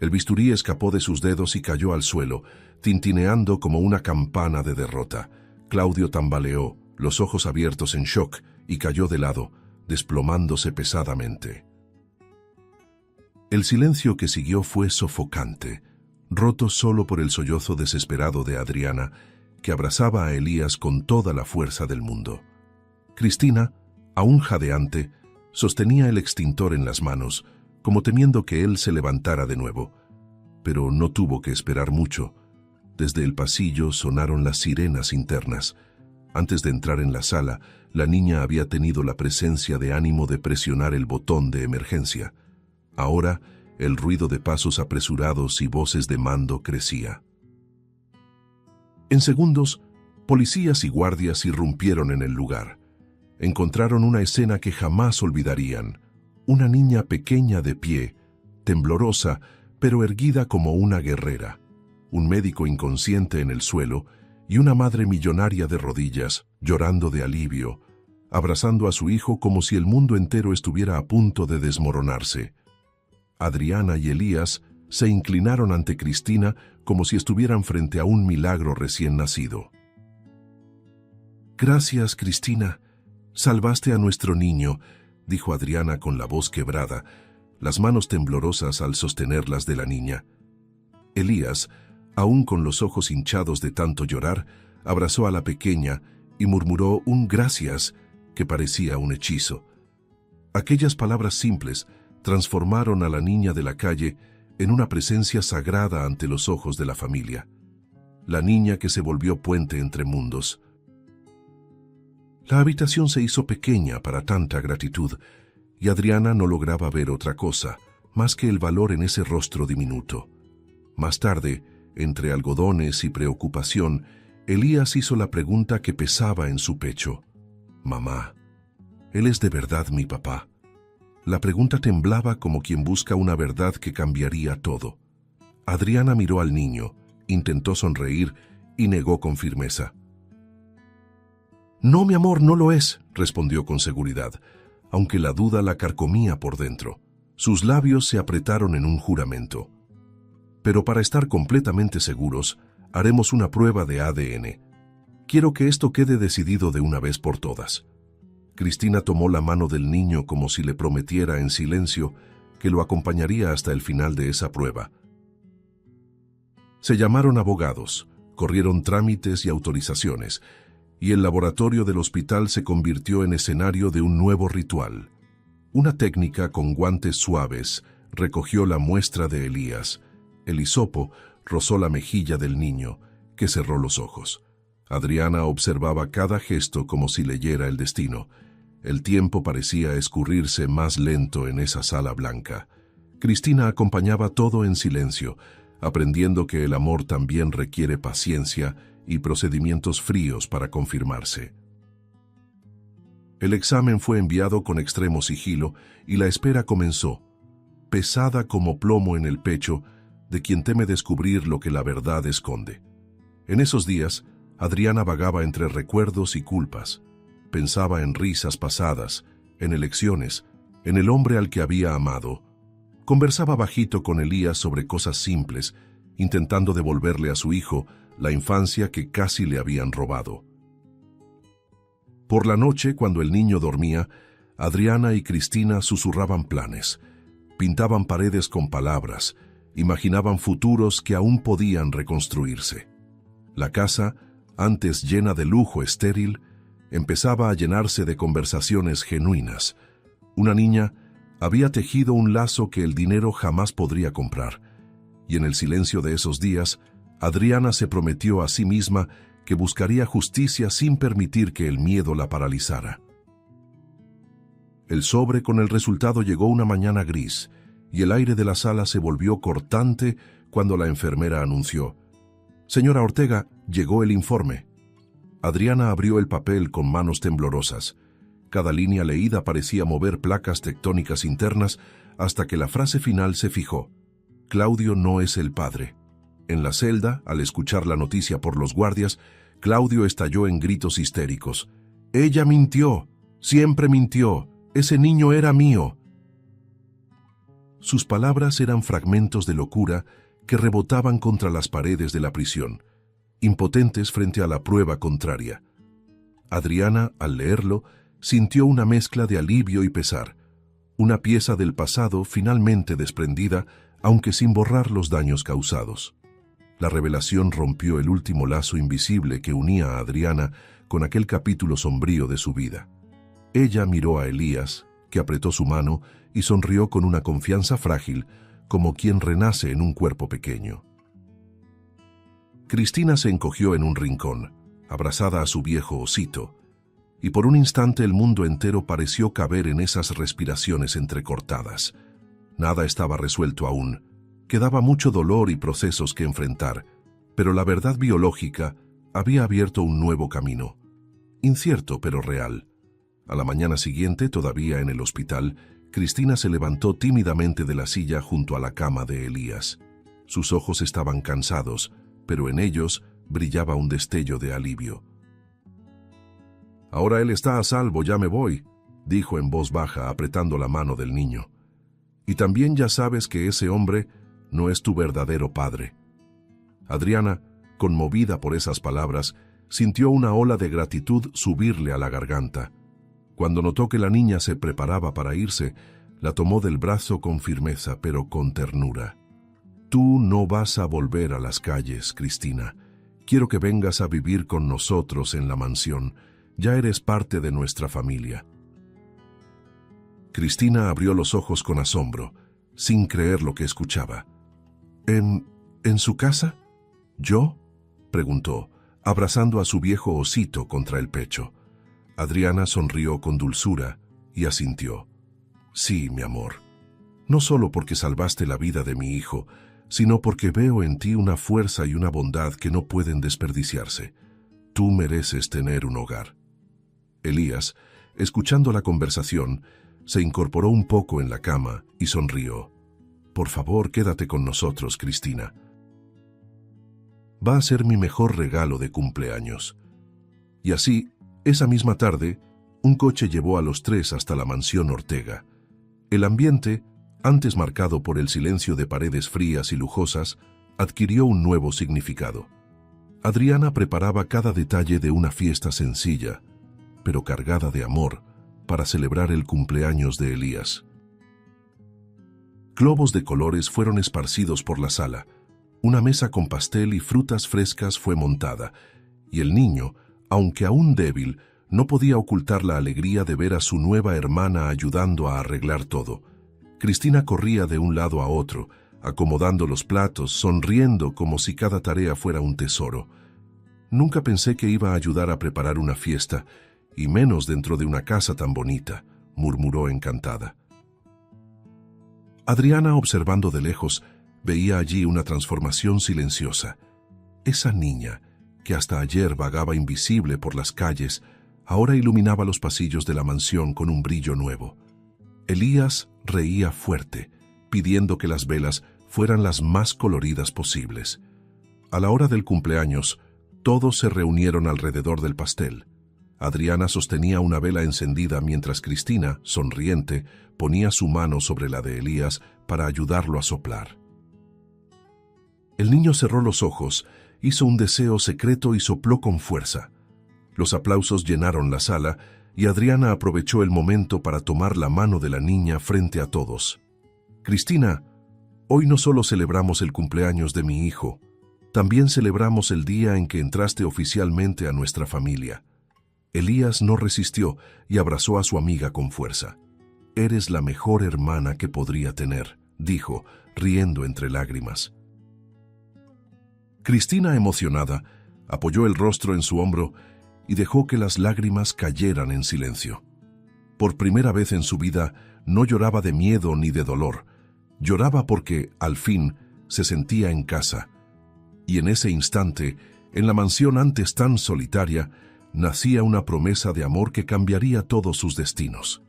El bisturí escapó de sus dedos y cayó al suelo, tintineando como una campana de derrota. Claudio tambaleó, los ojos abiertos en shock, y cayó de lado, desplomándose pesadamente. El silencio que siguió fue sofocante, roto solo por el sollozo desesperado de Adriana, que abrazaba a Elías con toda la fuerza del mundo. Cristina, aún jadeante, sostenía el extintor en las manos, como temiendo que él se levantara de nuevo. Pero no tuvo que esperar mucho. Desde el pasillo sonaron las sirenas internas. Antes de entrar en la sala, la niña había tenido la presencia de ánimo de presionar el botón de emergencia. Ahora, el ruido de pasos apresurados y voces de mando crecía. En segundos, policías y guardias irrumpieron en el lugar. Encontraron una escena que jamás olvidarían. Una niña pequeña de pie, temblorosa, pero erguida como una guerrera. Un médico inconsciente en el suelo y una madre millonaria de rodillas, llorando de alivio, abrazando a su hijo como si el mundo entero estuviera a punto de desmoronarse. Adriana y Elías se inclinaron ante Cristina como si estuvieran frente a un milagro recién nacido. «Gracias, Cristina. Salvaste a nuestro niño», dijo Adriana con la voz quebrada, las manos temblorosas al sostenerlas de la niña. Elías, aún con los ojos hinchados de tanto llorar, abrazó a la pequeña y murmuró un gracias que parecía un hechizo. Aquellas palabras simples transformaron a la niña de la calle en una presencia sagrada ante los ojos de la familia. La niña que se volvió puente entre mundos. La habitación se hizo pequeña para tanta gratitud, y Adriana no lograba ver otra cosa, más que el valor en ese rostro diminuto. Más tarde, entre algodones y preocupación, Elías hizo la pregunta que pesaba en su pecho. «Mamá, ¿él es de verdad mi papá?» La pregunta temblaba como quien busca una verdad que cambiaría todo. Adriana miró al niño, intentó sonreír y negó con firmeza. «No, mi amor, no lo es», respondió con seguridad, aunque la duda la carcomía por dentro. Sus labios se apretaron en un juramento. Pero para estar completamente seguros, haremos una prueba de ADN. Quiero que esto quede decidido de una vez por todas. Cristina tomó la mano del niño como si le prometiera en silencio que lo acompañaría hasta el final de esa prueba. Se llamaron abogados, corrieron trámites y autorizaciones, y el laboratorio del hospital se convirtió en escenario de un nuevo ritual. Una técnica con guantes suaves recogió la muestra de Elías. El hisopo rozó la mejilla del niño, que cerró los ojos. Adriana observaba cada gesto como si leyera el destino. El tiempo parecía escurrirse más lento en esa sala blanca. Cristina acompañaba todo en silencio, aprendiendo que el amor también requiere paciencia y procedimientos fríos para confirmarse. El examen fue enviado con extremo sigilo y la espera comenzó, pesada como plomo en el pecho de quien teme descubrir lo que la verdad esconde. En esos días, Adriana vagaba entre recuerdos y culpas. Pensaba en risas pasadas, en elecciones, en el hombre al que había amado. Conversaba bajito con Elías sobre cosas simples, intentando devolverle a su hijo la infancia que casi le habían robado. Por la noche, cuando el niño dormía, Adriana y Cristina susurraban planes, pintaban paredes con palabras, imaginaban futuros que aún podían reconstruirse. La casa, antes llena de lujo estéril, empezaba a llenarse de conversaciones genuinas. Una niña había tejido un lazo que el dinero jamás podría comprar, y en el silencio de esos días, Adriana se prometió a sí misma que buscaría justicia sin permitir que el miedo la paralizara. El sobre con el resultado llegó una mañana gris, y el aire de la sala se volvió cortante cuando la enfermera anunció: «Señora Ortega, llegó el informe». Adriana abrió el papel con manos temblorosas. Cada línea leída parecía mover placas tectónicas internas hasta que la frase final se fijó: «Claudio no es el padre». En la celda, al escuchar la noticia por los guardias, Claudio estalló en gritos histéricos. «Ella mintió, siempre mintió, ese niño era mío». Sus palabras eran fragmentos de locura que rebotaban contra las paredes de la prisión, impotentes frente a la prueba contraria. Adriana, al leerlo, sintió una mezcla de alivio y pesar, una pieza del pasado finalmente desprendida, aunque sin borrar los daños causados. La revelación rompió el último lazo invisible que unía a Adriana con aquel capítulo sombrío de su vida. Ella miró a Elías, que apretó su mano y sonrió con una confianza frágil, como quien renace en un cuerpo pequeño. Cristina se encogió en un rincón, abrazada a su viejo osito, y por un instante el mundo entero pareció caber en esas respiraciones entrecortadas. Nada estaba resuelto aún. Quedaba mucho dolor y procesos que enfrentar, pero la verdad biológica había abierto un nuevo camino. Incierto, pero real. A la mañana siguiente, todavía en el hospital, Cristina se levantó tímidamente de la silla junto a la cama de Elías. Sus ojos estaban cansados, pero en ellos brillaba un destello de alivio. «Ahora él está a salvo, ya me voy», dijo en voz baja, apretando la mano del niño. «Y también ya sabes que ese hombre no es tu verdadero padre». Adriana, conmovida por esas palabras, sintió una ola de gratitud subirle a la garganta. Cuando notó que la niña se preparaba para irse, la tomó del brazo con firmeza, pero con ternura. «Tú no vas a volver a las calles, Cristina. Quiero que vengas a vivir con nosotros en la mansión. Ya eres parte de nuestra familia». Cristina abrió los ojos con asombro, sin creer lo que escuchaba. ¿En su casa? ¿Yo?», preguntó, abrazando a su viejo osito contra el pecho. Adriana sonrió con dulzura y asintió. «Sí, mi amor. No solo porque salvaste la vida de mi hijo, sino porque veo en ti una fuerza y una bondad que no pueden desperdiciarse. Tú mereces tener un hogar». Elías, escuchando la conversación, se incorporó un poco en la cama y sonrió. «Por favor, quédate con nosotros, Cristina. Va a ser mi mejor regalo de cumpleaños». Y así, esa misma tarde, un coche llevó a los tres hasta la mansión Ortega. El ambiente, antes marcado por el silencio de paredes frías y lujosas, adquirió un nuevo significado. Adriana preparaba cada detalle de una fiesta sencilla, pero cargada de amor, para celebrar el cumpleaños de Elías. Globos de colores fueron esparcidos por la sala, una mesa con pastel y frutas frescas fue montada, y el niño, aunque aún débil, no podía ocultar la alegría de ver a su nueva hermana ayudando a arreglar todo. Cristina corría de un lado a otro, acomodando los platos, sonriendo como si cada tarea fuera un tesoro. Nunca pensé que iba a ayudar a preparar una fiesta, y menos dentro de una casa tan bonita, murmuró encantada. Adriana, observando de lejos, veía allí una transformación silenciosa. Esa niña, que hasta ayer vagaba invisible por las calles, ahora iluminaba los pasillos de la mansión con un brillo nuevo. Elías reía fuerte, pidiendo que las velas fueran las más coloridas posibles. A la hora del cumpleaños, todos se reunieron alrededor del pastel. Adriana sostenía una vela encendida mientras Cristina, sonriente, ponía su mano sobre la de Elías para ayudarlo a soplar. El niño cerró los ojos, hizo un deseo secreto y sopló con fuerza. Los aplausos llenaron la sala y Adriana aprovechó el momento para tomar la mano de la niña frente a todos. «Cristina, hoy no solo celebramos el cumpleaños de mi hijo, también celebramos el día en que entraste oficialmente a nuestra familia». Elías no resistió y abrazó a su amiga con fuerza. «Eres la mejor hermana que podría tener», dijo, riendo entre lágrimas. Cristina, emocionada, apoyó el rostro en su hombro y dejó que las lágrimas cayeran en silencio. Por primera vez en su vida, no lloraba de miedo ni de dolor. Lloraba porque, al fin, se sentía en casa. Y en ese instante, en la mansión antes tan solitaria, nacía una promesa de amor que cambiaría todos sus destinos.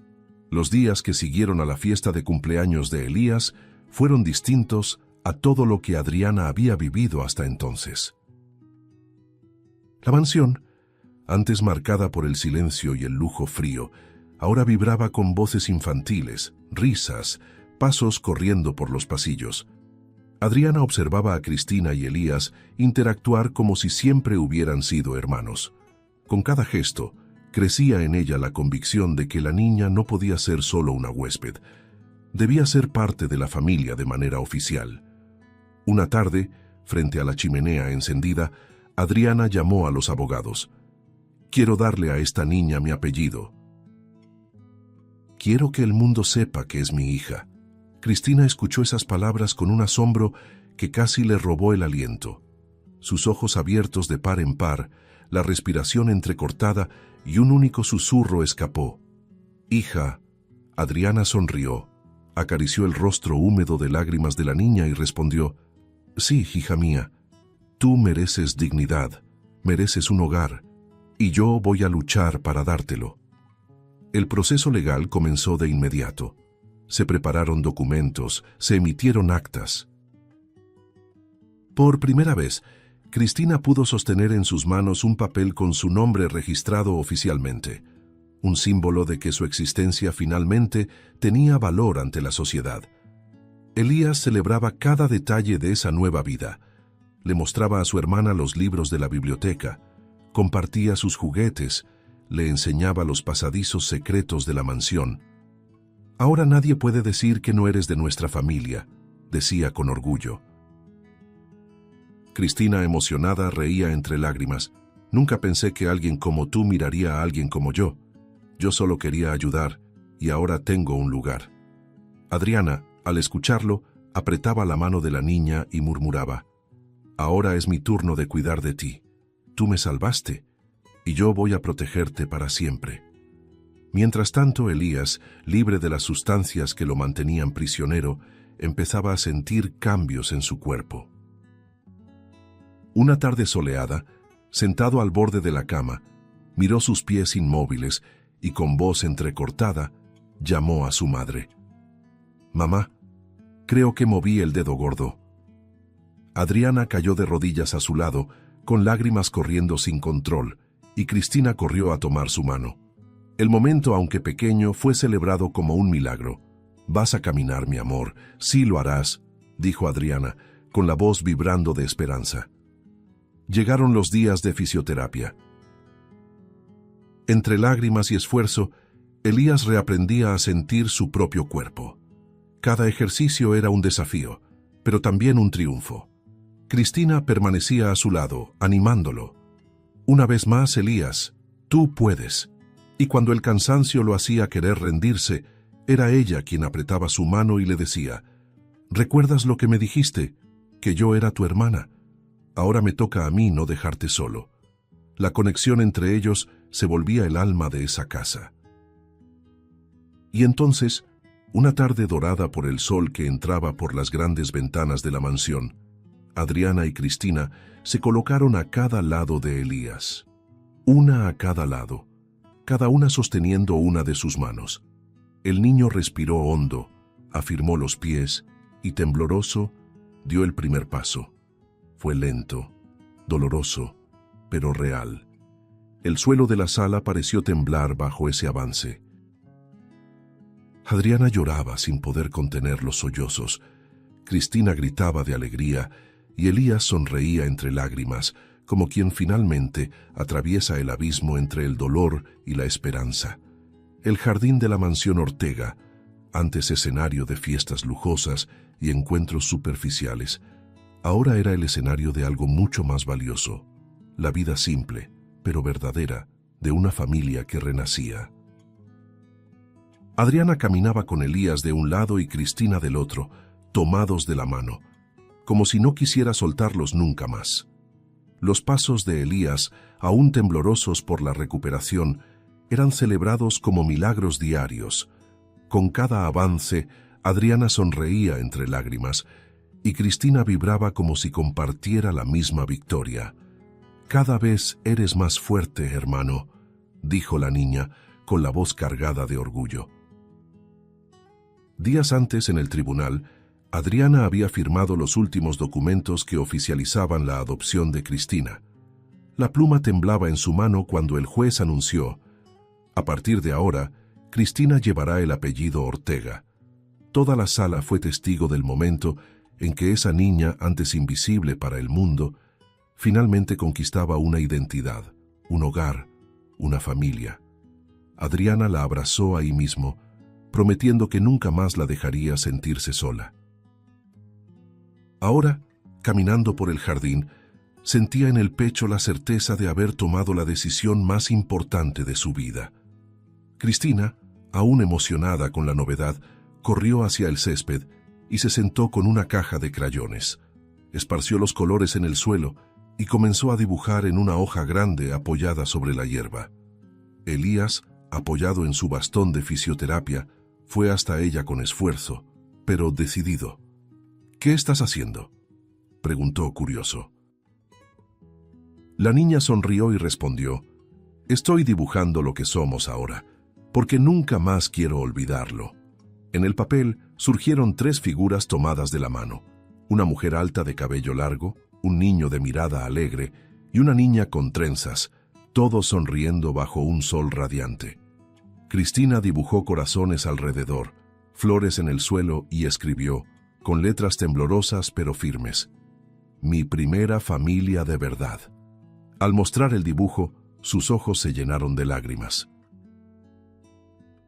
Los días que siguieron a la fiesta de cumpleaños de Elías fueron distintos a todo lo que Adriana había vivido hasta entonces. La mansión, antes marcada por el silencio y el lujo frío, ahora vibraba con voces infantiles, risas, pasos corriendo por los pasillos. Adriana observaba a Cristina y Elías interactuar como si siempre hubieran sido hermanos. Con cada gesto, crecía en ella la convicción de que la niña no podía ser solo una huésped. Debía ser parte de la familia de manera oficial. Una tarde, frente a la chimenea encendida, Adriana llamó a los abogados. «Quiero darle a esta niña mi apellido. Quiero que el mundo sepa que es mi hija». Cristina escuchó esas palabras con un asombro que casi le robó el aliento. Sus ojos abiertos de par en par, la respiración entrecortada y un único susurro escapó. «Hija». Adriana sonrió, acarició el rostro húmedo de lágrimas de la niña y respondió: «Sí, hija mía, tú mereces dignidad, mereces un hogar, y yo voy a luchar para dártelo». El proceso legal comenzó de inmediato. Se prepararon documentos, se emitieron actas. Por primera vez, Cristina pudo sostener en sus manos un papel con su nombre registrado oficialmente, un símbolo de que su existencia finalmente tenía valor ante la sociedad. Elías celebraba cada detalle de esa nueva vida. Le mostraba a su hermana los libros de la biblioteca, compartía sus juguetes, le enseñaba los pasadizos secretos de la mansión. «Ahora nadie puede decir que no eres de nuestra familia», decía con orgullo. Cristina, emocionada, reía entre lágrimas. «Nunca pensé que alguien como tú miraría a alguien como yo. Yo solo quería ayudar, y ahora tengo un lugar». Adriana, al escucharlo, apretaba la mano de la niña y murmuraba: «Ahora es mi turno de cuidar de ti. Tú me salvaste, y yo voy a protegerte para siempre». Mientras tanto, Elías, libre de las sustancias que lo mantenían prisionero, empezaba a sentir cambios en su cuerpo. Una tarde soleada, sentado al borde de la cama, miró sus pies inmóviles y con voz entrecortada llamó a su madre. «Mamá, creo que moví el dedo gordo». Adriana cayó de rodillas a su lado, con lágrimas corriendo sin control, y Cristina corrió a tomar su mano. El momento, aunque pequeño, fue celebrado como un milagro. Vas a caminar, mi amor, sí lo harás, dijo Adriana, con la voz vibrando de esperanza. Llegaron los días de fisioterapia. Entre lágrimas y esfuerzo, Elías reaprendía a sentir su propio cuerpo. Cada ejercicio era un desafío, pero también un triunfo. Cristina permanecía a su lado, animándolo. Una vez más, Elías, tú puedes. Y cuando el cansancio lo hacía querer rendirse, era ella quien apretaba su mano y le decía, ¿recuerdas lo que me dijiste? Que yo era tu hermana. Ahora me toca a mí no dejarte solo. La conexión entre ellos se volvía el alma de esa casa. Y entonces, una tarde dorada por el sol que entraba por las grandes ventanas de la mansión, Adriana y Cristina se colocaron a cada lado de Elías. Una a cada lado, cada una sosteniendo una de sus manos. El niño respiró hondo, afirmó los pies y, tembloroso, dio el primer paso. Fue lento, doloroso, pero real. El suelo de la sala pareció temblar bajo ese avance. Adriana lloraba sin poder contener los sollozos. Cristina gritaba de alegría y Elías sonreía entre lágrimas, como quien finalmente atraviesa el abismo entre el dolor y la esperanza. El jardín de la mansión Ortega, antes escenario de fiestas lujosas y encuentros superficiales, ahora era el escenario de algo mucho más valioso, la vida simple, pero verdadera, de una familia que renacía. Adriana caminaba con Elías de un lado y Cristina del otro, tomados de la mano, como si no quisiera soltarlos nunca más. Los pasos de Elías, aún temblorosos por la recuperación, eran celebrados como milagros diarios. Con cada avance, Adriana sonreía entre lágrimas, y Cristina vibraba como si compartiera la misma victoria. «Cada vez eres más fuerte, hermano», dijo la niña, con la voz cargada de orgullo. Días antes, en el tribunal, Adriana había firmado los últimos documentos que oficializaban la adopción de Cristina. La pluma temblaba en su mano cuando el juez anunció: «A partir de ahora, Cristina llevará el apellido Ortega». Toda la sala fue testigo del momento en que esa niña, antes invisible para el mundo, finalmente conquistaba una identidad, un hogar, una familia. Adriana la abrazó ahí mismo, prometiendo que nunca más la dejaría sentirse sola. Ahora, caminando por el jardín, sentía en el pecho la certeza de haber tomado la decisión más importante de su vida. Cristina, aún emocionada con la novedad, corrió hacia el césped y se sentó con una caja de crayones. Esparció los colores en el suelo y comenzó a dibujar en una hoja grande apoyada sobre la hierba. Elías, apoyado en su bastón de fisioterapia, fue hasta ella con esfuerzo, pero decidido. «¿Qué estás haciendo?», preguntó curioso. La niña sonrió y respondió: «Estoy dibujando lo que somos ahora, porque nunca más quiero olvidarlo». En el papel surgieron 3 figuras tomadas de la mano: una mujer alta de cabello largo, un niño de mirada alegre y una niña con trenzas, todos sonriendo bajo un sol radiante. Cristina dibujó corazones alrededor, flores en el suelo y escribió, con letras temblorosas pero firmes: «Mi primera familia de verdad». Al mostrar el dibujo, sus ojos se llenaron de lágrimas.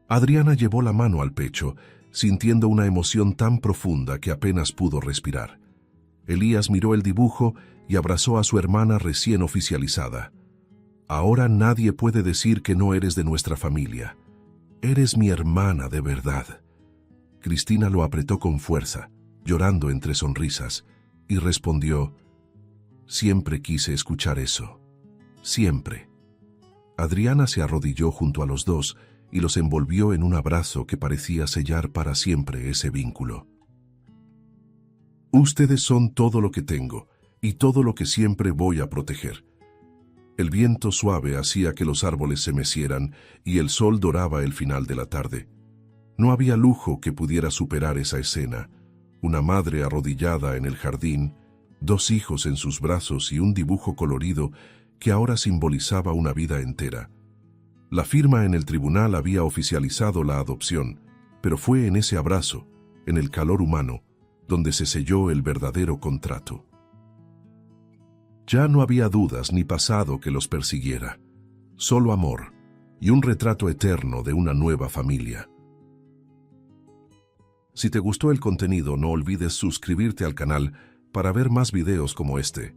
Adriana llevó la mano al pecho, sintiendo una emoción tan profunda que apenas pudo respirar. Elías miró el dibujo y abrazó a su hermana recién oficializada. «Ahora nadie puede decir que no eres de nuestra familia. Eres mi hermana de verdad». Cristina lo apretó con fuerza, llorando entre sonrisas, y respondió: «Siempre quise escuchar eso. Siempre». Adriana se arrodilló junto a los dos y los envolvió en un abrazo que parecía sellar para siempre ese vínculo. «Ustedes son todo lo que tengo y todo lo que siempre voy a proteger». El viento suave hacía que los árboles se mecieran y el sol doraba el final de la tarde. No había lujo que pudiera superar esa escena: una madre arrodillada en el jardín, 2 hijos en sus brazos y un dibujo colorido que ahora simbolizaba una vida entera. La firma en el tribunal había oficializado la adopción, pero fue en ese abrazo, en el calor humano, donde se selló el verdadero contrato. Ya no había dudas ni pasado que los persiguiera, solo amor y un retrato eterno de una nueva familia. Si te gustó el contenido, no olvides suscribirte al canal para ver más videos como este.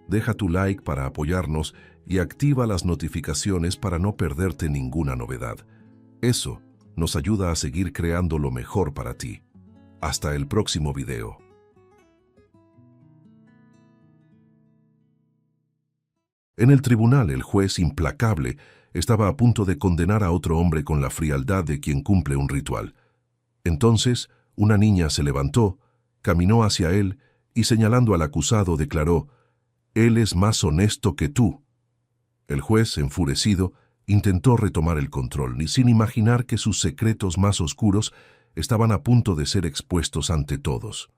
Deja tu like para apoyarnos y activa las notificaciones para no perderte ninguna novedad. Eso nos ayuda a seguir creando lo mejor para ti. Hasta el próximo video. En el tribunal, el juez implacable estaba a punto de condenar a otro hombre con la frialdad de quien cumple un ritual. Entonces, una niña se levantó, caminó hacia él y señalando al acusado declaró: «Él es más honesto que tú». El juez, enfurecido, intentó retomar el control, ni sin imaginar que sus secretos más oscuros estaban a punto de ser expuestos ante todos.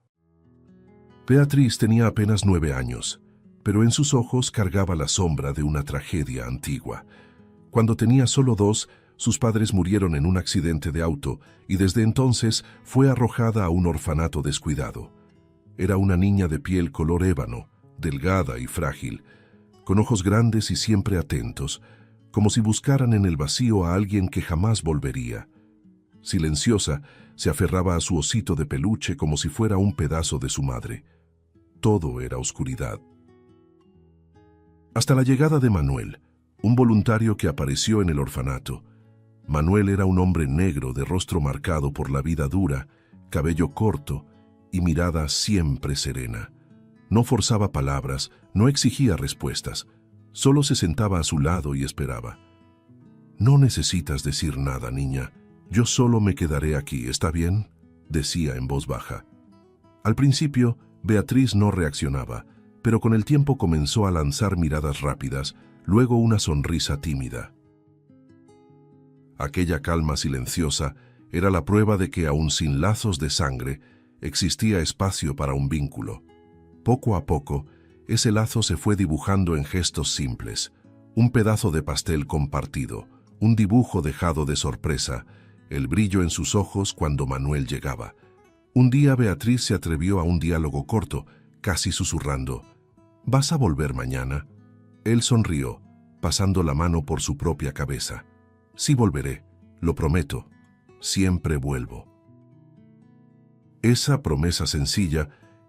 Beatriz tenía apenas 9 años, pero en sus ojos cargaba la sombra de una tragedia antigua. Cuando tenía solo 2, sus padres murieron en un accidente de auto y desde entonces fue arrojada a un orfanato descuidado. Era una niña de piel color ébano, delgada y frágil, con ojos grandes y siempre atentos, como si buscaran en el vacío a alguien que jamás volvería. Silenciosa, se aferraba a su osito de peluche como si fuera un pedazo de su madre. Todo era oscuridad. Hasta la llegada de Manuel, un voluntario que apareció en el orfanato. Manuel era un hombre negro de rostro marcado por la vida dura, cabello corto y mirada siempre serena. No forzaba palabras, no exigía respuestas, solo se sentaba a su lado y esperaba. «No necesitas decir nada, niña. Yo solo me quedaré aquí, ¿está bien?», decía en voz baja. Al principio, Beatriz no reaccionaba, pero con el tiempo comenzó a lanzar miradas rápidas, luego una sonrisa tímida. Aquella calma silenciosa era la prueba de que, aun sin lazos de sangre, existía espacio para un vínculo. Poco a poco, ese lazo se fue dibujando en gestos simples: un pedazo de pastel compartido, un dibujo dejado de sorpresa, el brillo en sus ojos cuando Manuel llegaba. Un día Beatriz se atrevió a un diálogo corto, casi susurrando: «¿Vas a volver mañana?». Él sonrió, pasando la mano por su propia cabeza. «Sí volveré, lo prometo. Siempre vuelvo». Esa promesa sencilla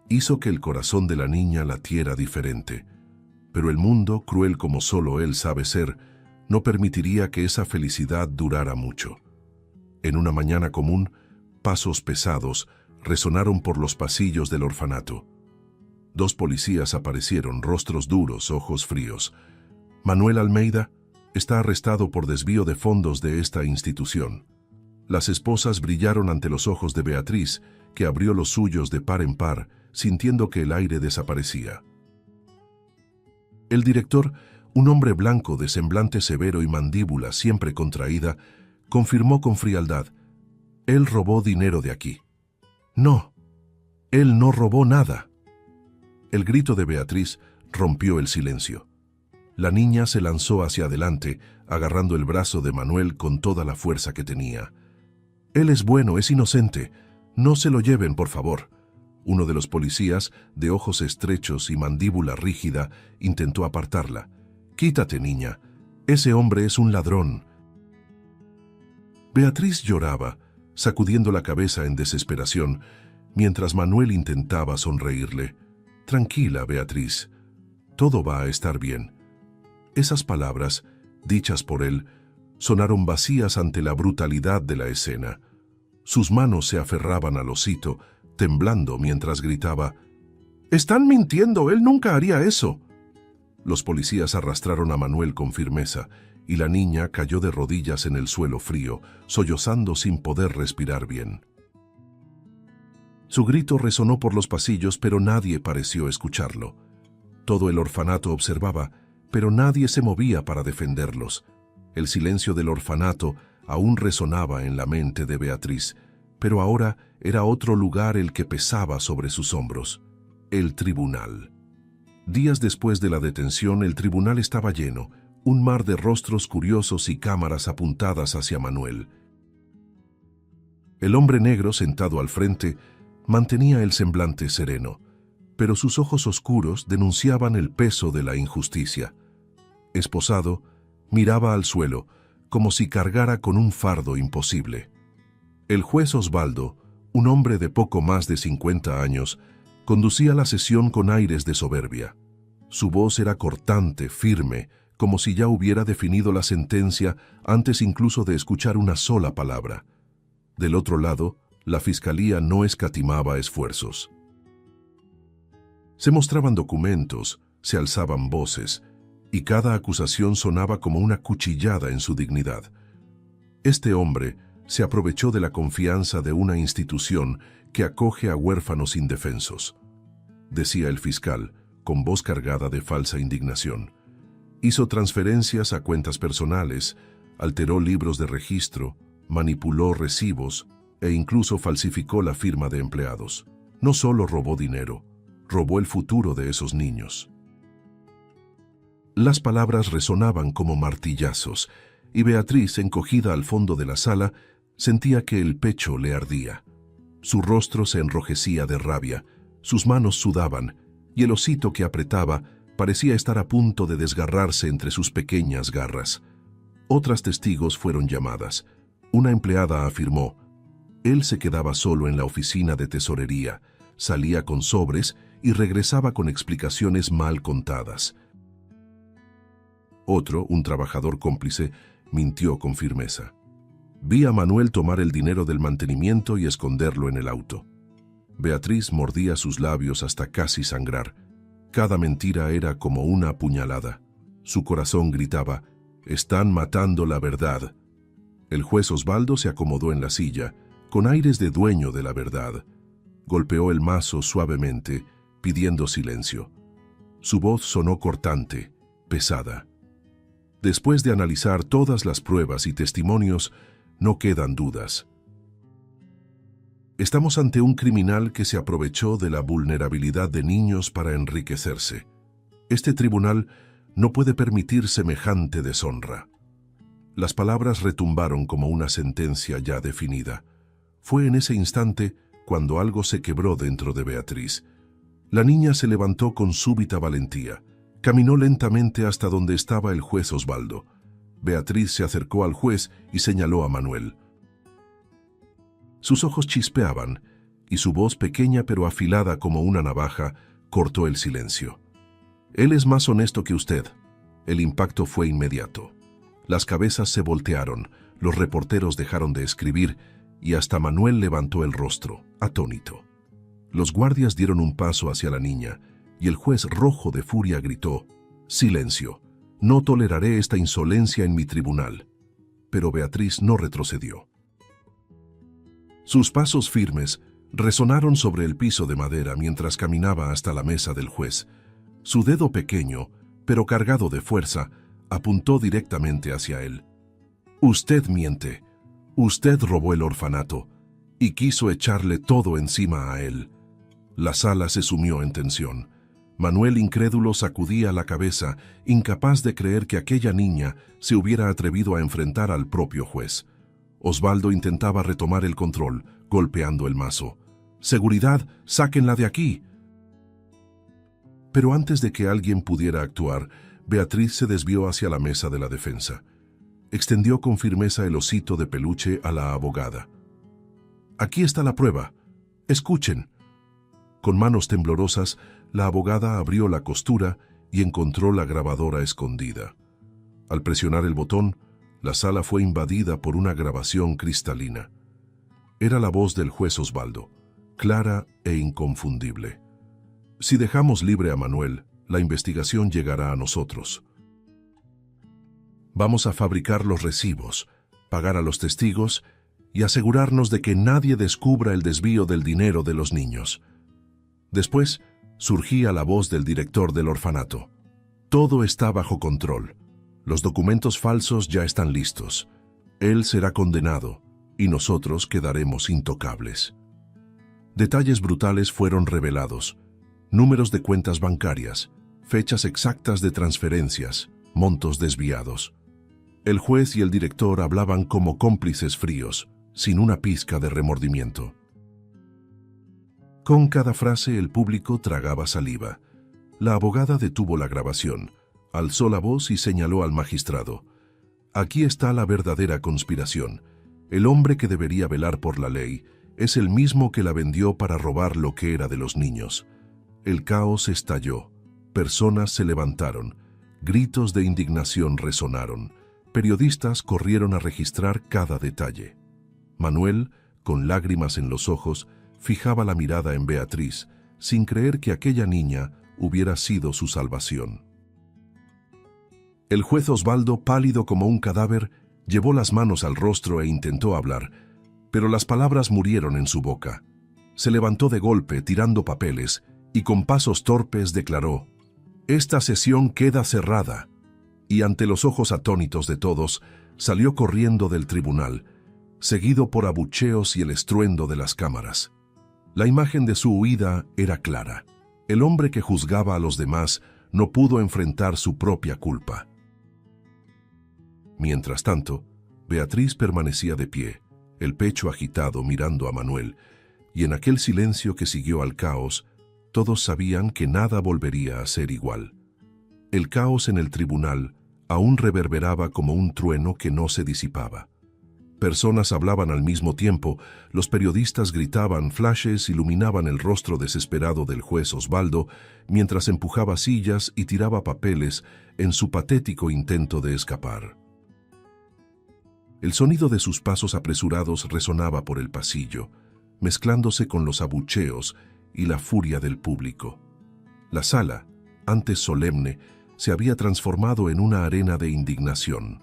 hizo que el corazón de la niña latiera diferente. Pero el mundo, cruel como solo él sabe ser, no permitiría que esa felicidad durara mucho. En una mañana común, pasos pesados resonaron por los pasillos del orfanato. 2 policías aparecieron, rostros duros, ojos fríos. «Manuel Almeida está arrestado por desvío de fondos de esta institución». Las esposas brillaron ante los ojos de Beatriz, que abrió los suyos de par en par, sintiendo que el aire desaparecía. El director, un hombre blanco de semblante severo y mandíbula siempre contraída, confirmó con frialdad: «Él robó dinero de aquí». «No, él no robó nada». El grito de Beatriz rompió el silencio. La niña se lanzó hacia adelante, agarrando el brazo de Manuel con toda la fuerza que tenía. «Él es bueno, es inocente. No se lo lleven, por favor». Uno de los policías, de ojos estrechos y mandíbula rígida, intentó apartarla. «Quítate, niña. Ese hombre es un ladrón». Beatriz lloraba, sacudiendo la cabeza en desesperación, mientras Manuel intentaba sonreírle. «Tranquila, Beatriz. Todo va a estar bien». Esas palabras, dichas por él, sonaron vacías ante la brutalidad de la escena. Sus manos se aferraban al osito, temblando mientras gritaba: «¡Están mintiendo! ¡Él nunca haría eso!». Los policías arrastraron a Manuel con firmeza, y la niña cayó de rodillas en el suelo frío, sollozando sin poder respirar bien. Su grito resonó por los pasillos, pero nadie pareció escucharlo. Todo el orfanato observaba, pero nadie se movía para defenderlos. El silencio del orfanato aún resonaba en la mente de Beatriz, pero ahora era otro lugar el que pesaba sobre sus hombros: el tribunal. Días después de la detención, el tribunal estaba lleno, un mar de rostros curiosos y cámaras apuntadas hacia Manuel. El hombre negro, sentado al frente, mantenía el semblante sereno, pero sus ojos oscuros denunciaban el peso de la injusticia. Esposado, miraba al suelo, como si cargara con un fardo imposible. El juez Osvaldo, un hombre de poco más de 50 años, conducía la sesión con aires de soberbia. Su voz era cortante, firme, como si ya hubiera definido la sentencia antes incluso de escuchar una sola palabra. Del otro lado, la fiscalía no escatimaba esfuerzos. Se mostraban documentos, se alzaban voces, y cada acusación sonaba como una cuchillada en su dignidad. Este hombre se aprovechó de la confianza de una institución que acoge a huérfanos indefensos, decía el fiscal, con voz cargada de falsa indignación. Hizo transferencias a cuentas personales, alteró libros de registro, manipuló recibos e incluso falsificó la firma de empleados. No solo robó dinero, robó el futuro de esos niños. Las palabras resonaban como martillazos, y Beatriz, encogida al fondo de la sala, sentía que el pecho le ardía. Su rostro se enrojecía de rabia, sus manos sudaban, y el osito que apretaba parecía estar a punto de desgarrarse entre sus pequeñas garras. Otras testigos fueron llamadas. Una empleada afirmó: él se quedaba solo en la oficina de tesorería, salía con sobres y regresaba con explicaciones mal contadas. Otro, un trabajador cómplice, mintió con firmeza. Vi a Manuel tomar el dinero del mantenimiento y esconderlo en el auto. Beatriz mordía sus labios hasta casi sangrar. Cada mentira era como una puñalada. Su corazón gritaba: «Están matando la verdad». El juez Osvaldo se acomodó en la silla, con aires de dueño de la verdad. Golpeó el mazo suavemente, pidiendo silencio. Su voz sonó cortante, pesada. Después de analizar todas las pruebas y testimonios, no quedan dudas. Estamos ante un criminal que se aprovechó de la vulnerabilidad de niños para enriquecerse. Este tribunal no puede permitir semejante deshonra. Las palabras retumbaron como una sentencia ya definida. Fue en ese instante cuando algo se quebró dentro de Beatriz. La niña se levantó con súbita valentía. Caminó lentamente hasta donde estaba el juez Osvaldo. Beatriz se acercó al juez y señaló a Manuel. Sus ojos chispeaban, y su voz, pequeña pero afilada como una navaja, cortó el silencio. Él es más honesto que usted. El impacto fue inmediato. Las cabezas se voltearon, los reporteros dejaron de escribir, y hasta Manuel levantó el rostro, atónito. Los guardias dieron un paso hacia la niña, y el juez, rojo de furia, gritó: «Silencio, no toleraré esta insolencia en mi tribunal». Pero Beatriz no retrocedió. Sus pasos firmes resonaron sobre el piso de madera mientras caminaba hasta la mesa del juez. Su dedo pequeño, pero cargado de fuerza, apuntó directamente hacia él. «Usted miente. Usted robó el orfanato y quiso echarle todo encima a él». La sala se sumió en tensión. Manuel, incrédulo, sacudía la cabeza, incapaz de creer que aquella niña se hubiera atrevido a enfrentar al propio juez. Osvaldo intentaba retomar el control, golpeando el mazo. «¡Seguridad! ¡Sáquenla de aquí!». Pero antes de que alguien pudiera actuar, Beatriz se desvió hacia la mesa de la defensa. Extendió con firmeza el osito de peluche a la abogada. «Aquí está la prueba. Escuchen». Con manos temblorosas, la abogada abrió la costura y encontró la grabadora escondida. Al presionar el botón, la sala fue invadida por una grabación cristalina. Era la voz del juez Osvaldo, clara e inconfundible. «Si dejamos libre a Manuel, la investigación llegará a nosotros. Vamos a fabricar los recibos, pagar a los testigos y asegurarnos de que nadie descubra el desvío del dinero de los niños». Después surgía la voz del director del orfanato. «Todo está bajo control. Los documentos falsos ya están listos. Él será condenado y nosotros quedaremos intocables». Detalles brutales fueron revelados. Números de cuentas bancarias, fechas exactas de transferencias, montos desviados. El juez y el director hablaban como cómplices fríos, sin una pizca de remordimiento. Con cada frase el público tragaba saliva. La abogada detuvo la grabación, alzó la voz y señaló al magistrado. Aquí está la verdadera conspiración. El hombre que debería velar por la ley es el mismo que la vendió para robar lo que era de los niños. El caos estalló. Personas se levantaron. Gritos de indignación resonaron. Periodistas corrieron a registrar cada detalle. Manuel, con lágrimas en los ojos, fijaba la mirada en Beatriz, sin creer que aquella niña hubiera sido su salvación. El juez Osvaldo, pálido como un cadáver, llevó las manos al rostro e intentó hablar, pero las palabras murieron en su boca. Se levantó de golpe, tirando papeles, y con pasos torpes declaró: «Esta sesión queda cerrada», y ante los ojos atónitos de todos, salió corriendo del tribunal, seguido por abucheos y el estruendo de las cámaras. La imagen de su huida era clara. El hombre que juzgaba a los demás no pudo enfrentar su propia culpa. Mientras tanto, Beatriz permanecía de pie, el pecho agitado mirando a Manuel, y en aquel silencio que siguió al caos, todos sabían que nada volvería a ser igual. El caos en el tribunal aún reverberaba como un trueno que no se disipaba. Personas hablaban al mismo tiempo, los periodistas gritaban, flashes iluminaban el rostro desesperado del juez Osvaldo, mientras empujaba sillas y tiraba papeles en su patético intento de escapar. El sonido de sus pasos apresurados resonaba por el pasillo, mezclándose con los abucheos y la furia del público. La sala, antes solemne, se había transformado en una arena de indignación.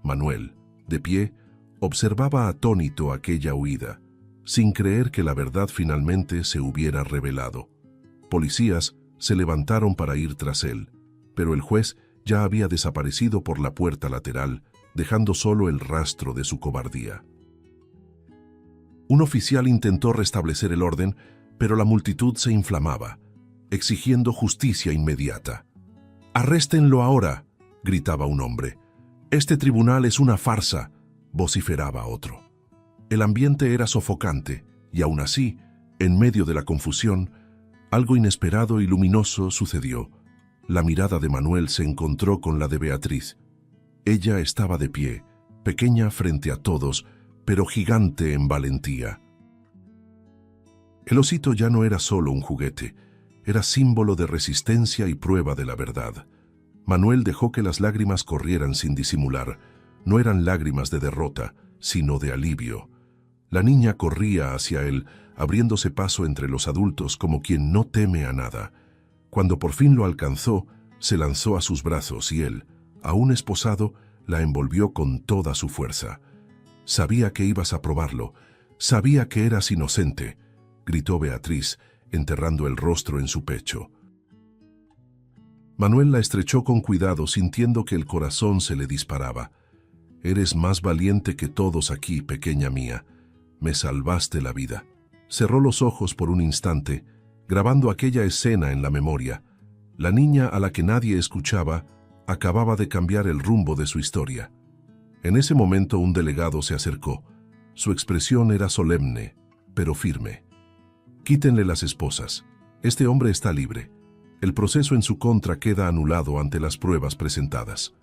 Manuel, de pie, observaba atónito aquella huida, sin creer que la verdad finalmente se hubiera revelado. Policías se levantaron para ir tras él, pero el juez ya había desaparecido por la puerta lateral, dejando solo el rastro de su cobardía. Un oficial intentó restablecer el orden, pero la multitud se inflamaba, exigiendo justicia inmediata. «¡Arréstenlo ahora!», gritaba un hombre. «Este tribunal es una farsa», vociferaba otro. El ambiente era sofocante, y aún así, en medio de la confusión, algo inesperado y luminoso sucedió. La mirada de Manuel se encontró con la de Beatriz. Ella estaba de pie, pequeña frente a todos, pero gigante en valentía. El osito ya no era solo un juguete, era símbolo de resistencia y prueba de la verdad. Manuel dejó que las lágrimas corrieran sin disimular. No eran lágrimas de derrota, sino de alivio. La niña corría hacia él, abriéndose paso entre los adultos como quien no teme a nada. Cuando por fin lo alcanzó, se lanzó a sus brazos y él, aún esposado, la envolvió con toda su fuerza. «Sabía que ibas a probarlo, sabía que eras inocente», gritó Beatriz, enterrando el rostro en su pecho. Manuel la estrechó con cuidado, sintiendo que el corazón se le disparaba. «Eres más valiente que todos aquí, pequeña mía. Me salvaste la vida». Cerró los ojos por un instante, grabando aquella escena en la memoria. La niña a la que nadie escuchaba acababa de cambiar el rumbo de su historia. En ese momento un delegado se acercó. Su expresión era solemne, pero firme. «Quítenle las esposas. Este hombre está libre. El proceso en su contra queda anulado ante las pruebas presentadas».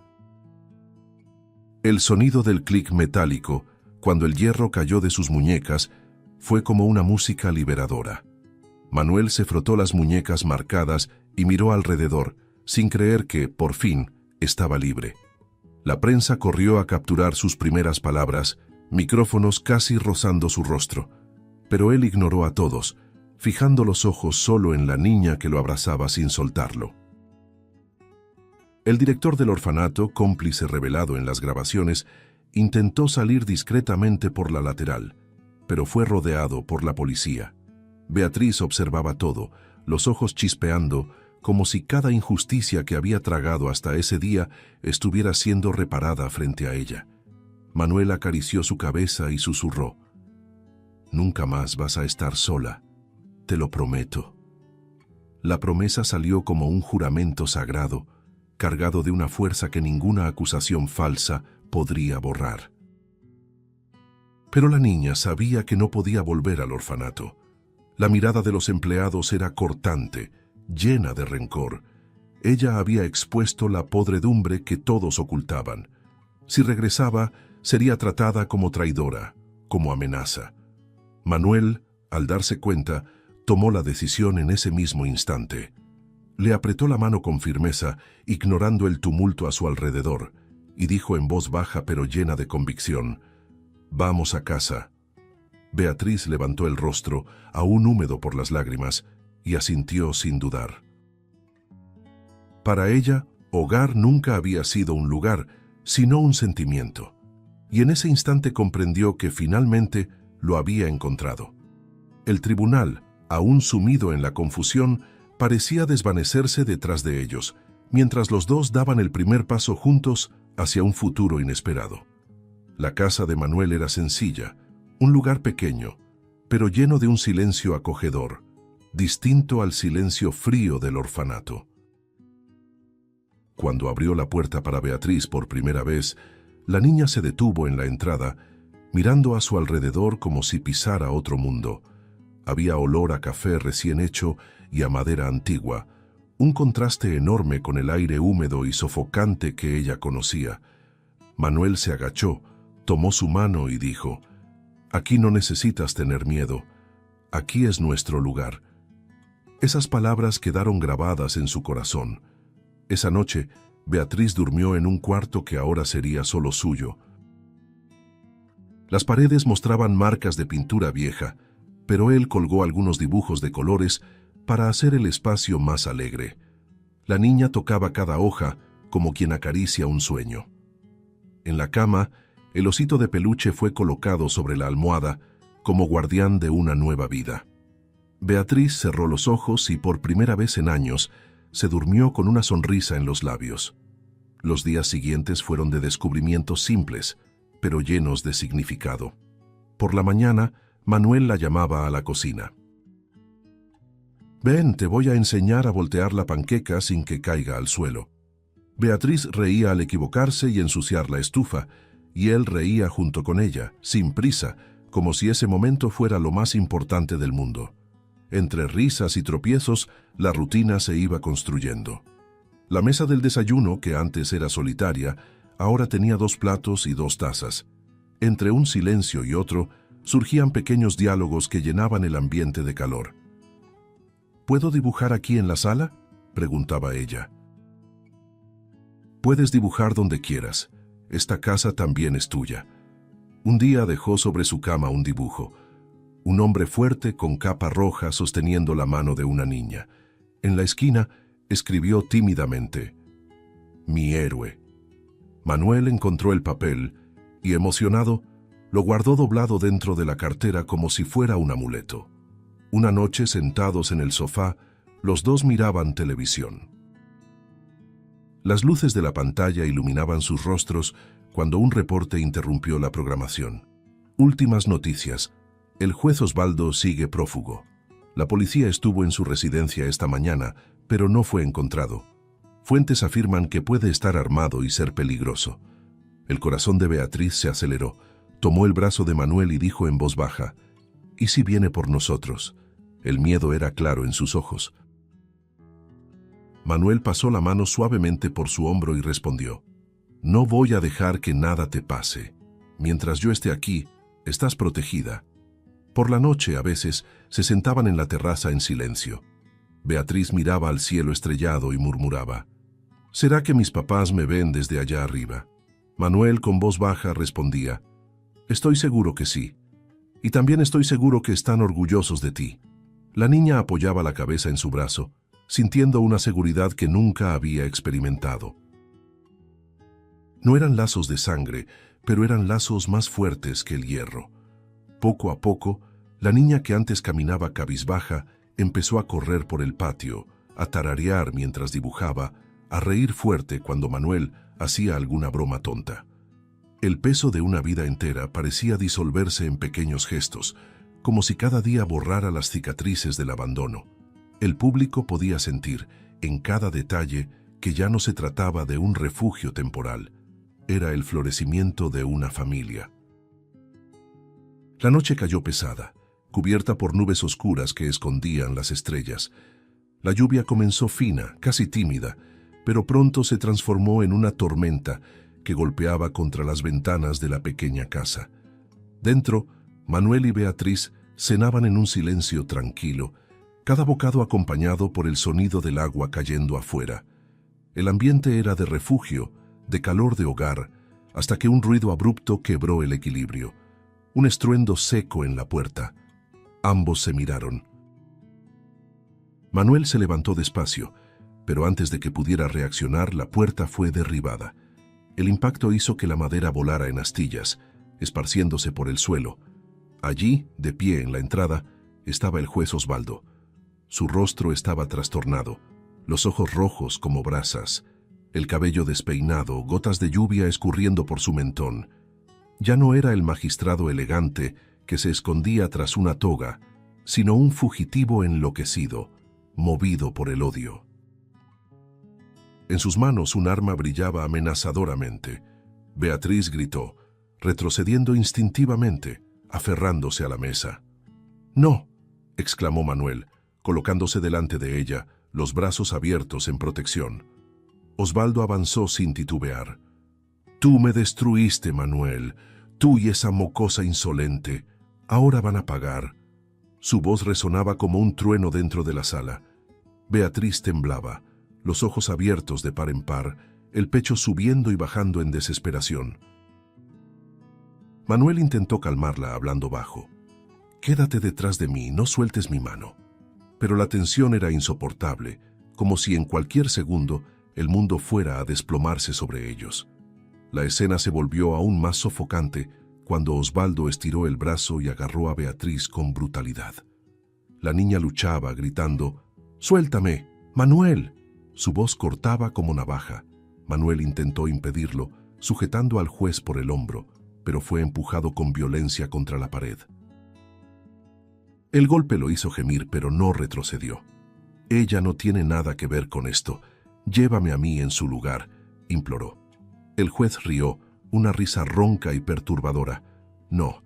El sonido del clic metálico, cuando el hierro cayó de sus muñecas, fue como una música liberadora. Manuel se frotó las muñecas marcadas y miró alrededor, sin creer que, por fin, estaba libre. La prensa corrió a capturar sus primeras palabras, micrófonos casi rozando su rostro. Pero él ignoró a todos, fijando los ojos solo en la niña que lo abrazaba sin soltarlo. El director del orfanato, cómplice revelado en las grabaciones, intentó salir discretamente por la lateral, pero fue rodeado por la policía. Beatriz observaba todo, los ojos chispeando, como si cada injusticia que había tragado hasta ese día estuviera siendo reparada frente a ella. Manuel acarició su cabeza y susurró: «Nunca más vas a estar sola, te lo prometo». La promesa salió como un juramento sagrado, cargado de una fuerza que ninguna acusación falsa podría borrar. Pero la niña sabía que no podía volver al orfanato. La mirada de los empleados era cortante, llena de rencor. Ella había expuesto la podredumbre que todos ocultaban. Si regresaba, sería tratada como traidora, como amenaza. Manuel, al darse cuenta, tomó la decisión en ese mismo instante. Le apretó la mano con firmeza, ignorando el tumulto a su alrededor, y dijo en voz baja pero llena de convicción: «Vamos a casa». Beatriz levantó el rostro, aún húmedo por las lágrimas, y asintió sin dudar. Para ella, hogar nunca había sido un lugar, sino un sentimiento. Y en ese instante comprendió que finalmente lo había encontrado. El tribunal, aún sumido en la confusión, parecía desvanecerse detrás de ellos, mientras los dos daban el primer paso juntos hacia un futuro inesperado. La casa de Manuel era sencilla, un lugar pequeño, pero lleno de un silencio acogedor, distinto al silencio frío del orfanato. Cuando abrió la puerta para Beatriz por primera vez, la niña se detuvo en la entrada, mirando a su alrededor como si pisara otro mundo. Había olor a café recién hecho y a madera antigua, un contraste enorme con el aire húmedo y sofocante que ella conocía. Manuel se agachó, tomó su mano y dijo: «Aquí no necesitas tener miedo. Aquí es nuestro lugar». Esas palabras quedaron grabadas en su corazón. Esa noche, Beatriz durmió en un cuarto que ahora sería solo suyo. Las paredes mostraban marcas de pintura vieja, pero él colgó algunos dibujos de colores para hacer el espacio más alegre. La niña tocaba cada hoja como quien acaricia un sueño. En la cama, el osito de peluche fue colocado sobre la almohada como guardián de una nueva vida. Beatriz cerró los ojos y por primera vez en años se durmió con una sonrisa en los labios. Los días siguientes fueron de descubrimientos simples, pero llenos de significado. Por la mañana, Manuel la llamaba a la cocina. «Ven, te voy a enseñar a voltear la panqueca sin que caiga al suelo». Beatriz reía al equivocarse y ensuciar la estufa, y él reía junto con ella, sin prisa, como si ese momento fuera lo más importante del mundo. Entre risas y tropiezos, la rutina se iba construyendo. La mesa del desayuno, que antes era solitaria, ahora tenía 2 platos y 2 tazas. Entre un silencio y otro, surgían pequeños diálogos que llenaban el ambiente de calor. «¿Puedo dibujar aquí en la sala?», preguntaba ella. «Puedes dibujar donde quieras. Esta casa también es tuya». Un día dejó sobre su cama un dibujo. Un hombre fuerte con capa roja sosteniendo la mano de una niña. En la esquina escribió tímidamente: «Mi héroe». Manuel encontró el papel y, emocionado, lo guardó doblado dentro de la cartera como si fuera un amuleto. Una noche, sentados en el sofá, los dos miraban televisión. Las luces de la pantalla iluminaban sus rostros cuando un reporte interrumpió la programación. «Últimas noticias. El juez Osvaldo sigue prófugo. La policía estuvo en su residencia esta mañana, pero no fue encontrado. Fuentes afirman que puede estar armado y ser peligroso». El corazón de Beatriz se aceleró. Tomó el brazo de Manuel y dijo en voz baja: «¿Y si viene por nosotros?». El miedo era claro en sus ojos. Manuel pasó la mano suavemente por su hombro y respondió: «No voy a dejar que nada te pase. Mientras yo esté aquí, estás protegida». Por la noche, a veces, se sentaban en la terraza en silencio. Beatriz miraba al cielo estrellado y murmuraba: «¿Será que mis papás me ven desde allá arriba?». Manuel, con voz baja, respondía: «Estoy seguro que sí. Y también estoy seguro que están orgullosos de ti». La niña apoyaba la cabeza en su brazo, sintiendo una seguridad que nunca había experimentado. No eran lazos de sangre, pero eran lazos más fuertes que el hierro. Poco a poco, la niña que antes caminaba cabizbaja empezó a correr por el patio, a tararear mientras dibujaba, a reír fuerte cuando Manuel hacía alguna broma tonta. El peso de una vida entera parecía disolverse en pequeños gestos, como si cada día borrara las cicatrices del abandono. El público podía sentir, en cada detalle, que ya no se trataba de un refugio temporal. Era el florecimiento de una familia. La noche cayó pesada, cubierta por nubes oscuras que escondían las estrellas. La lluvia comenzó fina, casi tímida, pero pronto se transformó en una tormenta que golpeaba contra las ventanas de la pequeña casa. Dentro, Manuel y Beatriz cenaban en un silencio tranquilo, cada bocado acompañado por el sonido del agua cayendo afuera. El ambiente era de refugio, de calor de hogar, hasta que un ruido abrupto quebró el equilibrio. Un estruendo seco en la puerta. Ambos se miraron. Manuel se levantó despacio, pero antes de que pudiera reaccionar, la puerta fue derribada. El impacto hizo que la madera volara en astillas, esparciéndose por el suelo. Allí, de pie en la entrada, estaba el juez Osvaldo. Su rostro estaba trastornado, los ojos rojos como brasas, el cabello despeinado, gotas de lluvia escurriendo por su mentón. Ya no era el magistrado elegante que se escondía tras una toga, sino un fugitivo enloquecido, movido por el odio. En sus manos un arma brillaba amenazadoramente. Beatriz gritó, retrocediendo instintivamente, aferrándose a la mesa. «No», exclamó Manuel, colocándose delante de ella, los brazos abiertos en protección. Osvaldo avanzó sin titubear. «Tú me destruiste, Manuel, tú y esa mocosa insolente. Ahora van a pagar». Su voz resonaba como un trueno dentro de la sala. Beatriz temblaba, los ojos abiertos de par en par, el pecho subiendo y bajando en desesperación. Manuel intentó calmarla hablando bajo. «Quédate detrás de mí, no sueltes mi mano». Pero la tensión era insoportable, como si en cualquier segundo el mundo fuera a desplomarse sobre ellos. La escena se volvió aún más sofocante cuando Osvaldo estiró el brazo y agarró a Beatriz con brutalidad. La niña luchaba, gritando, «¡Suéltame! ¡Manuel!». Su voz cortaba como navaja. Manuel intentó impedirlo, sujetando al juez por el hombro, pero fue empujado con violencia contra la pared. El golpe lo hizo gemir, pero no retrocedió. «Ella no tiene nada que ver con esto. Llévame a mí en su lugar», imploró. El juez rió, una risa ronca y perturbadora. «No,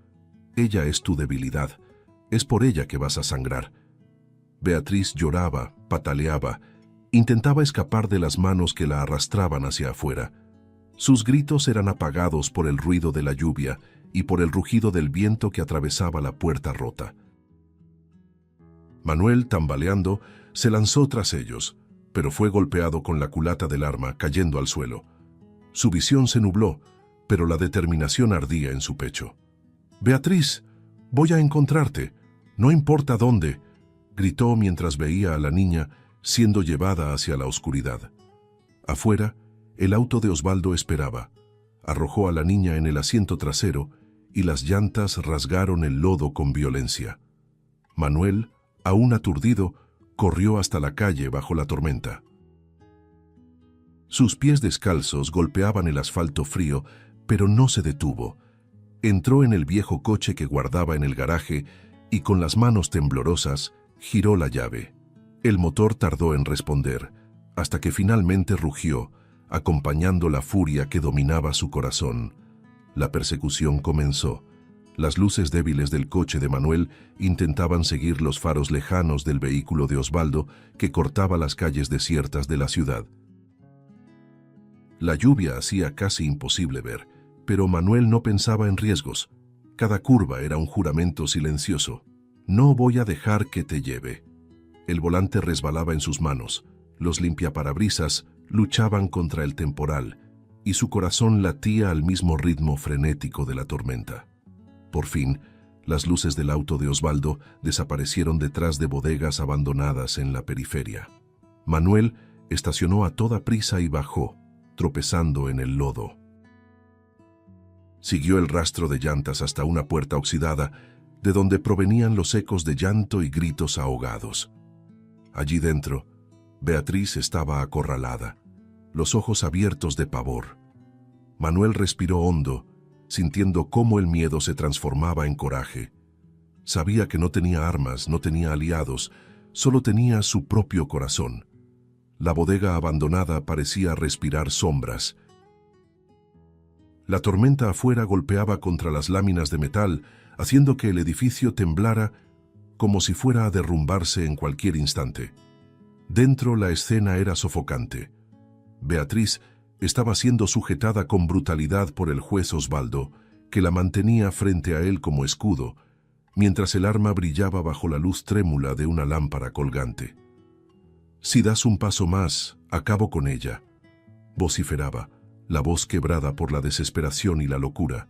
ella es tu debilidad. Es por ella que vas a sangrar». Beatriz lloraba, pataleaba, intentaba escapar de las manos que la arrastraban hacia afuera. Sus gritos eran apagados por el ruido de la lluvia y por el rugido del viento que atravesaba la puerta rota. Manuel, tambaleando, se lanzó tras ellos, pero fue golpeado con la culata del arma, cayendo al suelo. Su visión se nubló, pero la determinación ardía en su pecho. «Beatriz, voy a encontrarte, no importa dónde», gritó mientras veía a la niña siendo llevada hacia la oscuridad. Afuera, el auto de Osvaldo esperaba. Arrojó a la niña en el asiento trasero y las llantas rasgaron el lodo con violencia. Manuel, aún aturdido, corrió hasta la calle bajo la tormenta. Sus pies descalzos golpeaban el asfalto frío, pero no se detuvo. Entró en el viejo coche que guardaba en el garaje y con las manos temblorosas giró la llave. El motor tardó en responder, hasta que finalmente rugió, acompañando la furia que dominaba su corazón. La persecución comenzó. Las luces débiles del coche de Manuel intentaban seguir los faros lejanos del vehículo de Osvaldo que cortaba las calles desiertas de la ciudad. La lluvia hacía casi imposible ver, pero Manuel no pensaba en riesgos. Cada curva era un juramento silencioso. «No voy a dejar que te lleve». El volante resbalaba en sus manos, los limpiaparabrisas luchaban contra el temporal y su corazón latía al mismo ritmo frenético de la tormenta. Por fin, las luces del auto de Osvaldo desaparecieron detrás de bodegas abandonadas en la periferia. Manuel estacionó a toda prisa y bajó, tropezando en el lodo. Siguió el rastro de llantas hasta una puerta oxidada, de donde provenían los ecos de llanto y gritos ahogados. Allí dentro, Beatriz estaba acorralada, los ojos abiertos de pavor. Manuel respiró hondo, sintiendo cómo el miedo se transformaba en coraje. Sabía que no tenía armas, no tenía aliados, solo tenía su propio corazón. La bodega abandonada parecía respirar sombras. La tormenta afuera golpeaba contra las láminas de metal, haciendo que el edificio temblara como si fuera a derrumbarse en cualquier instante. Dentro la escena era sofocante. Beatriz estaba siendo sujetada con brutalidad por el juez Osvaldo, que la mantenía frente a él como escudo, mientras el arma brillaba bajo la luz trémula de una lámpara colgante. «Si das un paso más, acabo con ella», vociferaba, la voz quebrada por la desesperación y la locura.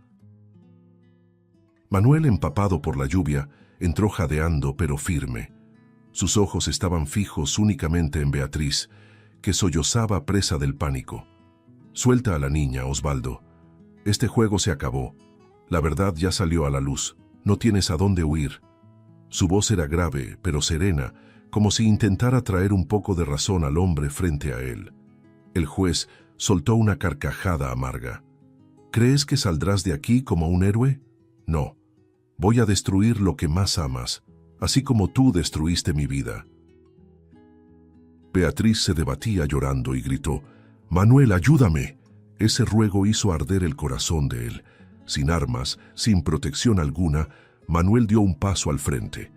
Manuel, empapado por la lluvia, entró jadeando pero firme. Sus ojos estaban fijos únicamente en Beatriz, que sollozaba presa del pánico. «Suelta a la niña, Osvaldo. Este juego se acabó. La verdad ya salió a la luz. No tienes a dónde huir». Su voz era grave, pero serena, como si intentara traer un poco de razón al hombre frente a él. El juez soltó una carcajada amarga. «¿Crees que saldrás de aquí como un héroe? No. Voy a destruir lo que más amas, así como tú destruiste mi vida». Beatriz se debatía llorando y gritó: «Manuel, ayúdame». Ese ruego hizo arder el corazón de él. Sin armas, sin protección alguna, Manuel dio un paso al frente.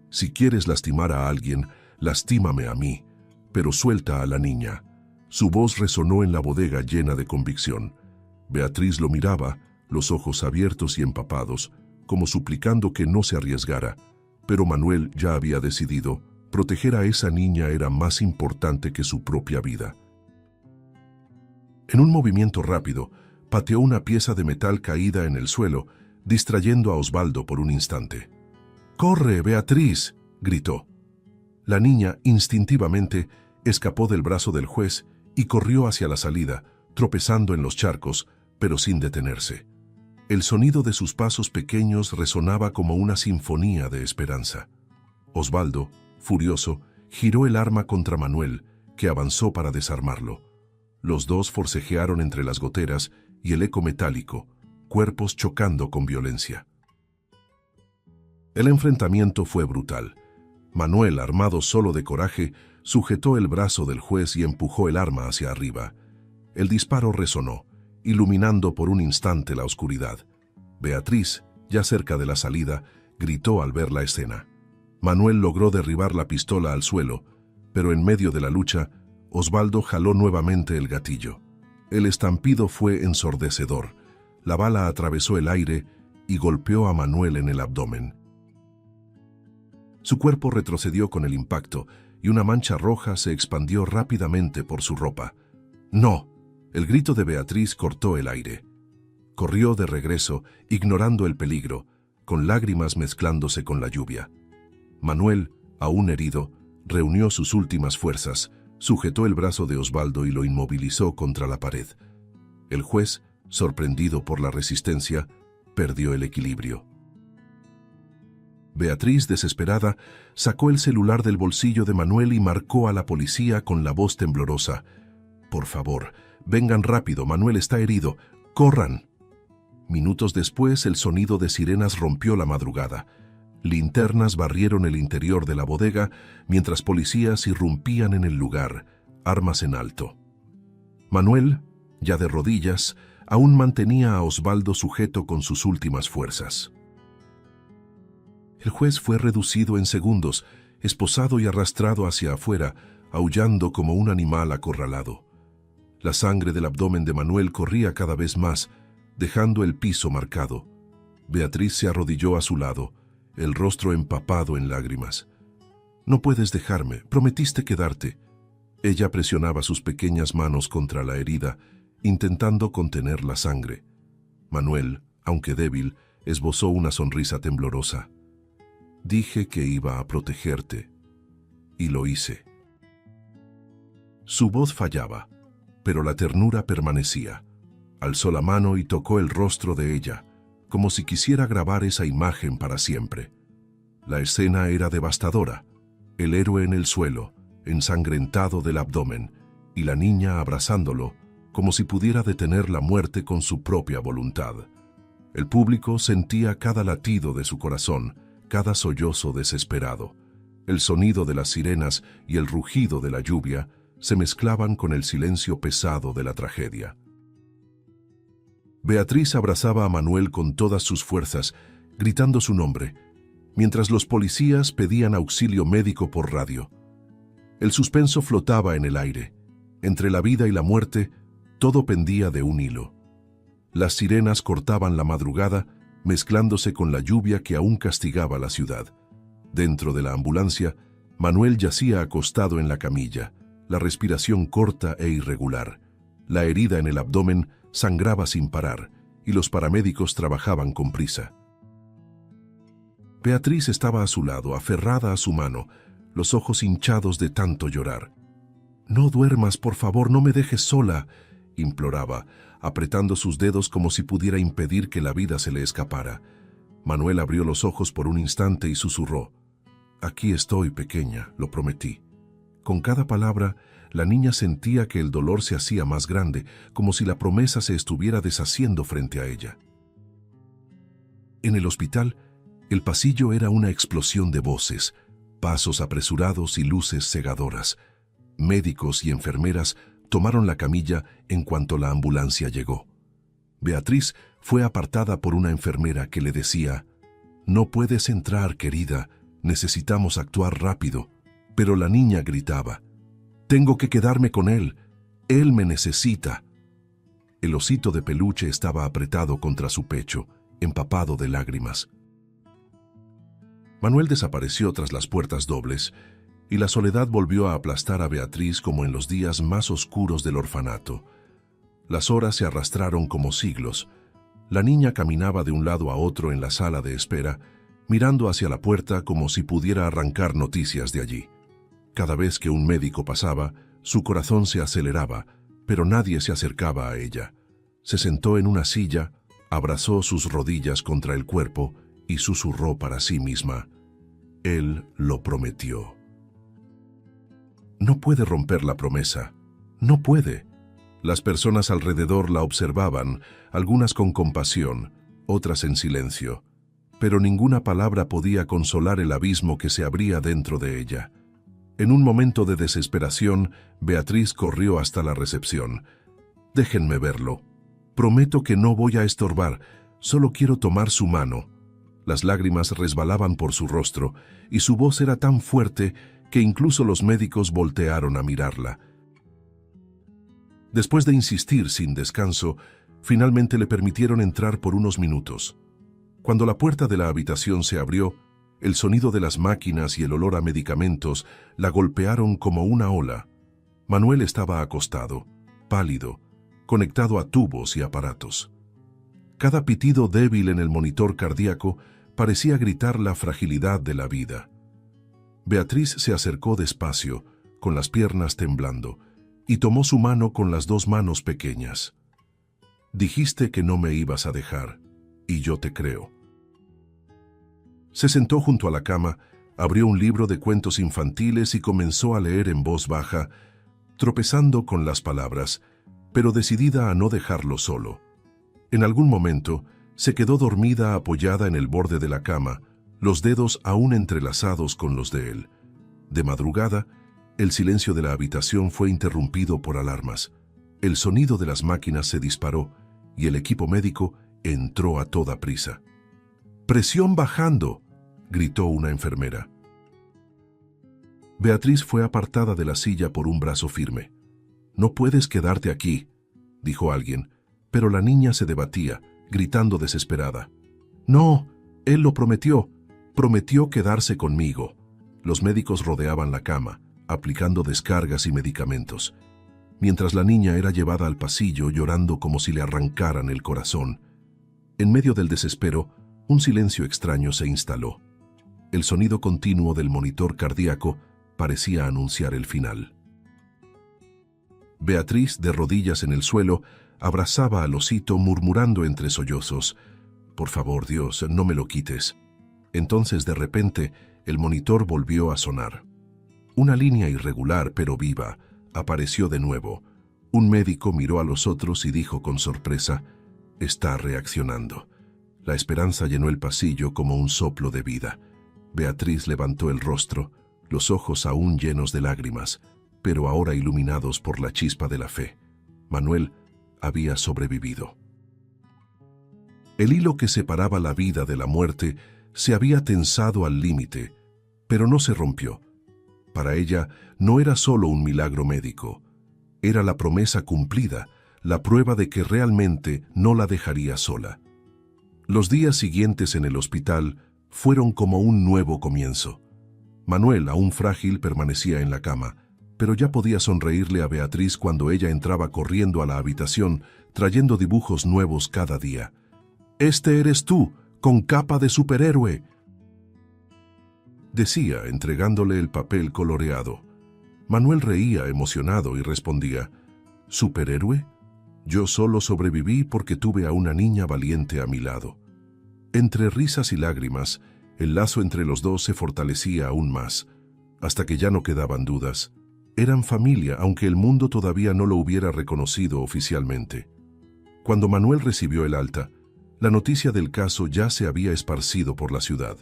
«Si quieres lastimar a alguien, lastímame a mí, pero suelta a la niña». Su voz resonó en la bodega llena de convicción. Beatriz lo miraba, los ojos abiertos y empapados, como suplicando que no se arriesgara, pero Manuel ya había decidido. Proteger a esa niña era más importante que su propia vida. En un movimiento rápido, pateó una pieza de metal caída en el suelo, distrayendo a Osvaldo por un instante. «¡Corre, Beatriz!», gritó. La niña, instintivamente, escapó del brazo del juez y corrió hacia la salida, tropezando en los charcos, pero sin detenerse. El sonido de sus pasos pequeños resonaba como una sinfonía de esperanza. Osvaldo, furioso, giró el arma contra Manuel, que avanzó para desarmarlo. Los dos forcejearon entre las goteras y el eco metálico, cuerpos chocando con violencia. El enfrentamiento fue brutal. Manuel, armado solo de coraje, sujetó el brazo del juez y empujó el arma hacia arriba. El disparo resonó, iluminando por un instante la oscuridad. Beatriz, ya cerca de la salida, gritó al ver la escena. Manuel logró derribar la pistola al suelo, pero en medio de la lucha, Osvaldo jaló nuevamente el gatillo. El estampido fue ensordecedor. La bala atravesó el aire y golpeó a Manuel en el abdomen. Su cuerpo retrocedió con el impacto y una mancha roja se expandió rápidamente por su ropa. «¡No!». El grito de Beatriz cortó el aire. Corrió de regreso, ignorando el peligro, con lágrimas mezclándose con la lluvia. Manuel, aún herido, reunió sus últimas fuerzas, sujetó el brazo de Osvaldo y lo inmovilizó contra la pared. El juez, sorprendido por la resistencia, perdió el equilibrio. Beatriz, desesperada, sacó el celular del bolsillo de Manuel y marcó a la policía con la voz temblorosa. «Por favor, vengan rápido, Manuel está herido. ¡Corran!». Minutos después, el sonido de sirenas rompió la madrugada. Linternas barrieron el interior de la bodega, mientras policías irrumpían en el lugar, armas en alto. Manuel, ya de rodillas, aún mantenía a Osvaldo sujeto con sus últimas fuerzas. El juez fue reducido en segundos, esposado y arrastrado hacia afuera, aullando como un animal acorralado. La sangre del abdomen de Manuel corría cada vez más, dejando el piso marcado. Beatriz se arrodilló a su lado, el rostro empapado en lágrimas. «No puedes dejarme, prometiste quedarte». Ella presionaba sus pequeñas manos contra la herida, intentando contener la sangre. Manuel, aunque débil, esbozó una sonrisa temblorosa. «Dije que iba a protegerte, y lo hice». Su voz fallaba, pero la ternura permanecía. Alzó la mano y tocó el rostro de ella, como si quisiera grabar esa imagen para siempre. La escena era devastadora. El héroe en el suelo, ensangrentado del abdomen, y la niña abrazándolo, como si pudiera detener la muerte con su propia voluntad. El público sentía cada latido de su corazón, cada sollozo desesperado. El sonido de las sirenas y el rugido de la lluvia se mezclaban con el silencio pesado de la tragedia. Beatriz abrazaba a Manuel con todas sus fuerzas, gritando su nombre, mientras los policías pedían auxilio médico por radio. El suspenso flotaba en el aire. Entre la vida y la muerte, todo pendía de un hilo. Las sirenas cortaban la madrugada, mezclándose con la lluvia que aún castigaba la ciudad. Dentro de la ambulancia, Manuel yacía acostado en la camilla, la respiración corta e irregular. La herida en el abdomen sangraba sin parar, y los paramédicos trabajaban con prisa. Beatriz estaba a su lado, aferrada a su mano, los ojos hinchados de tanto llorar. «No duermas, por favor, no me dejes sola», imploraba, apretando sus dedos como si pudiera impedir que la vida se le escapara. Manuel abrió los ojos por un instante y susurró: «Aquí estoy, pequeña, lo prometí». Con cada palabra, la niña sentía que el dolor se hacía más grande, como si la promesa se estuviera deshaciendo frente a ella. En el hospital, el pasillo era una explosión de voces, pasos apresurados y luces cegadoras. Médicos y enfermeras tomaron la camilla en cuanto la ambulancia llegó. Beatriz fue apartada por una enfermera que le decía: «No puedes entrar, querida, necesitamos actuar rápido». Pero la niña gritaba: «Tengo que quedarme con él me necesita». El osito de peluche estaba apretado contra su pecho, empapado de lágrimas. Manuel desapareció tras las puertas dobles, y la soledad volvió a aplastar a Beatriz como en los días más oscuros del orfanato. Las horas se arrastraron como siglos. La niña caminaba de un lado a otro en la sala de espera, mirando hacia la puerta como si pudiera arrancar noticias de allí. Cada vez que un médico pasaba, su corazón se aceleraba, pero nadie se acercaba a ella. Se sentó en una silla, abrazó sus rodillas contra el cuerpo y susurró para sí misma: «Él lo prometió». No puede romper la promesa. No puede. Las personas alrededor la observaban, algunas con compasión, otras en silencio. Pero ninguna palabra podía consolar el abismo que se abría dentro de ella. En un momento de desesperación, Beatriz corrió hasta la recepción. «Déjenme verlo. Prometo que no voy a estorbar, solo quiero tomar su mano». Las lágrimas resbalaban por su rostro, y su voz era tan fuerte que incluso los médicos voltearon a mirarla. Después de insistir sin descanso, finalmente le permitieron entrar por unos minutos. Cuando la puerta de la habitación se abrió, el sonido de las máquinas y el olor a medicamentos la golpearon como una ola. Manuel estaba acostado, pálido, conectado a tubos y aparatos. Cada pitido débil en el monitor cardíaco parecía gritar la fragilidad de la vida. Beatriz se acercó despacio, con las piernas temblando, y tomó su mano con las dos manos pequeñas. «Dijiste que no me ibas a dejar, y yo te creo». Se sentó junto a la cama, abrió un libro de cuentos infantiles y comenzó a leer en voz baja, tropezando con las palabras, pero decidida a no dejarlo solo. En algún momento, se quedó dormida apoyada en el borde de la cama, los dedos aún entrelazados con los de él. De madrugada, el silencio de la habitación fue interrumpido por alarmas. El sonido de las máquinas se disparó y el equipo médico entró a toda prisa. «¡Presión bajando!», gritó una enfermera. Beatriz fue apartada de la silla por un brazo firme. «No puedes quedarte aquí», dijo alguien, pero la niña se debatía, gritando desesperada. «No, él lo prometió quedarse conmigo». Los médicos rodeaban la cama, aplicando descargas y medicamentos, mientras la niña era llevada al pasillo llorando como si le arrancaran el corazón. En medio del desespero, un silencio extraño se instaló. El sonido continuo del monitor cardíaco parecía anunciar el final. Beatriz, de rodillas en el suelo, abrazaba al osito murmurando entre sollozos: «Por favor, Dios, no me lo quites». Entonces, de repente, el monitor volvió a sonar. Una línea irregular pero viva apareció de nuevo. Un médico miró a los otros y dijo con sorpresa: «Está reaccionando». La esperanza llenó el pasillo como un soplo de vida. Beatriz levantó el rostro, los ojos aún llenos de lágrimas, pero ahora iluminados por la chispa de la fe. Manuel había sobrevivido. El hilo que separaba la vida de la muerte se había tensado al límite, pero no se rompió. Para ella no era solo un milagro médico, era la promesa cumplida, la prueba de que realmente no la dejaría sola. Los días siguientes en el hospital fueron como un nuevo comienzo. Manuel, aún frágil, permanecía en la cama, pero ya podía sonreírle a Beatriz cuando ella entraba corriendo a la habitación, trayendo dibujos nuevos cada día. «Este eres tú, con capa de superhéroe», decía, entregándole el papel coloreado. Manuel reía emocionado y respondía, «¿Superhéroe? Yo solo sobreviví porque tuve a una niña valiente a mi lado». Entre risas y lágrimas, el lazo entre los dos se fortalecía aún más, hasta que ya no quedaban dudas. Eran familia, aunque el mundo todavía no lo hubiera reconocido oficialmente. Cuando Manuel recibió el alta, la noticia del caso ya se había esparcido por la ciudad.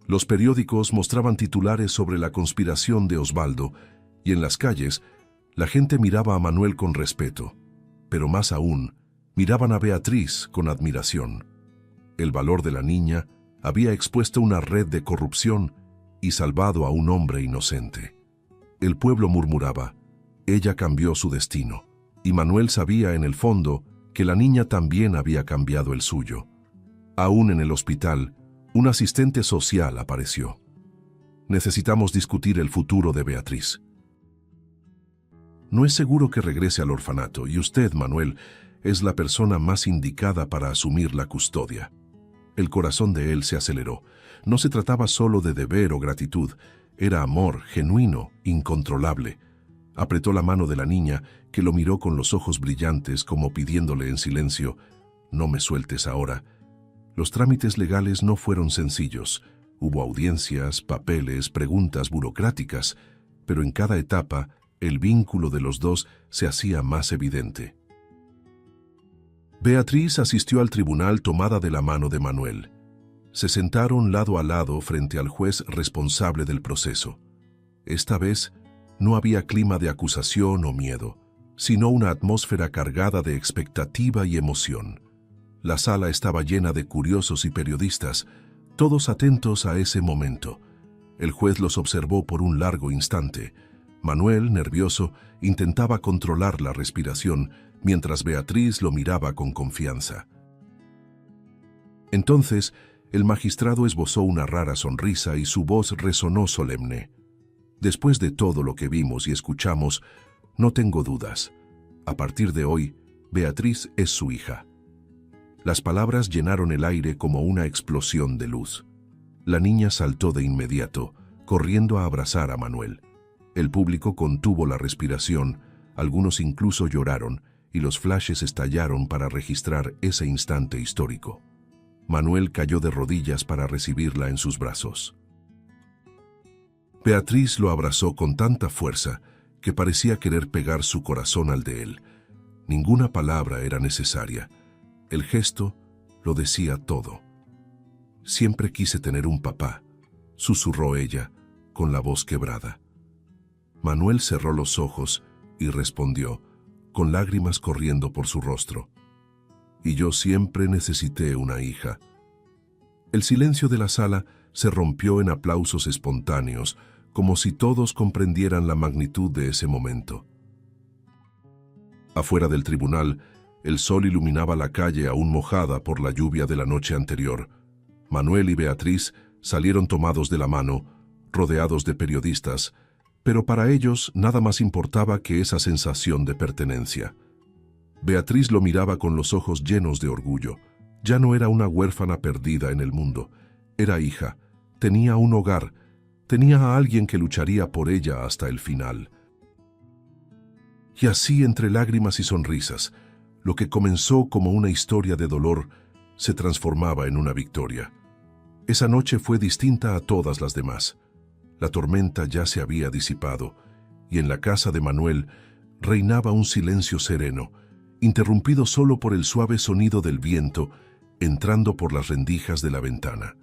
Los periódicos mostraban titulares sobre la conspiración de Osvaldo, y en las calles, la gente miraba a Manuel con respeto, pero más aún, miraban a Beatriz con admiración. El valor de la niña había expuesto una red de corrupción y salvado a un hombre inocente. El pueblo murmuraba, ella cambió su destino, y Manuel sabía en el fondo que la niña también había cambiado el suyo. Aún en el hospital, un asistente social apareció. «Necesitamos discutir el futuro de Beatriz. No es seguro que regrese al orfanato, y usted, Manuel, es la persona más indicada para asumir la custodia». El corazón de él se aceleró. No se trataba solo de deber o gratitud, era amor, genuino, incontrolable. Apretó la mano de la niña, que lo miró con los ojos brillantes como pidiéndole en silencio, «No me sueltes ahora». Los trámites legales no fueron sencillos. Hubo audiencias, papeles, preguntas burocráticas, pero en cada etapa el vínculo de los dos se hacía más evidente. Beatriz asistió al tribunal tomada de la mano de Manuel. Se sentaron lado a lado frente al juez responsable del proceso. Esta vez no había clima de acusación o miedo, sino una atmósfera cargada de expectativa y emoción. La sala estaba llena de curiosos y periodistas, todos atentos a ese momento. El juez los observó por un largo instante. Manuel, nervioso, intentaba controlar la respiración, mientras Beatriz lo miraba con confianza. Entonces, el magistrado esbozó una rara sonrisa y su voz resonó solemne. «Después de todo lo que vimos y escuchamos, no tengo dudas. A partir de hoy, Beatriz es su hija». Las palabras llenaron el aire como una explosión de luz. La niña saltó de inmediato, corriendo a abrazar a Manuel. El público contuvo la respiración, algunos incluso lloraron, y los flashes estallaron para registrar ese instante histórico. Manuel cayó de rodillas para recibirla en sus brazos. Beatriz lo abrazó con tanta fuerza que parecía querer pegar su corazón al de él. Ninguna palabra era necesaria. El gesto lo decía todo. «Siempre quise tener un papá», susurró ella, con la voz quebrada. Manuel cerró los ojos y respondió, con lágrimas corriendo por su rostro. «Y yo siempre necesité una hija». El silencio de la sala se rompió en aplausos espontáneos, como si todos comprendieran la magnitud de ese momento. Afuera del tribunal, el sol iluminaba la calle aún mojada por la lluvia de la noche anterior. Manuel y Beatriz salieron tomados de la mano, rodeados de periodistas, pero para ellos nada más importaba que esa sensación de pertenencia. Beatriz lo miraba con los ojos llenos de orgullo. Ya no era una huérfana perdida en el mundo. Era hija, tenía un hogar, tenía a alguien que lucharía por ella hasta el final. Y así, entre lágrimas y sonrisas, lo que comenzó como una historia de dolor se transformaba en una victoria. Esa noche fue distinta a todas las demás. La tormenta ya se había disipado, y en la casa de Manuel reinaba un silencio sereno, interrumpido solo por el suave sonido del viento entrando por las rendijas de la ventana.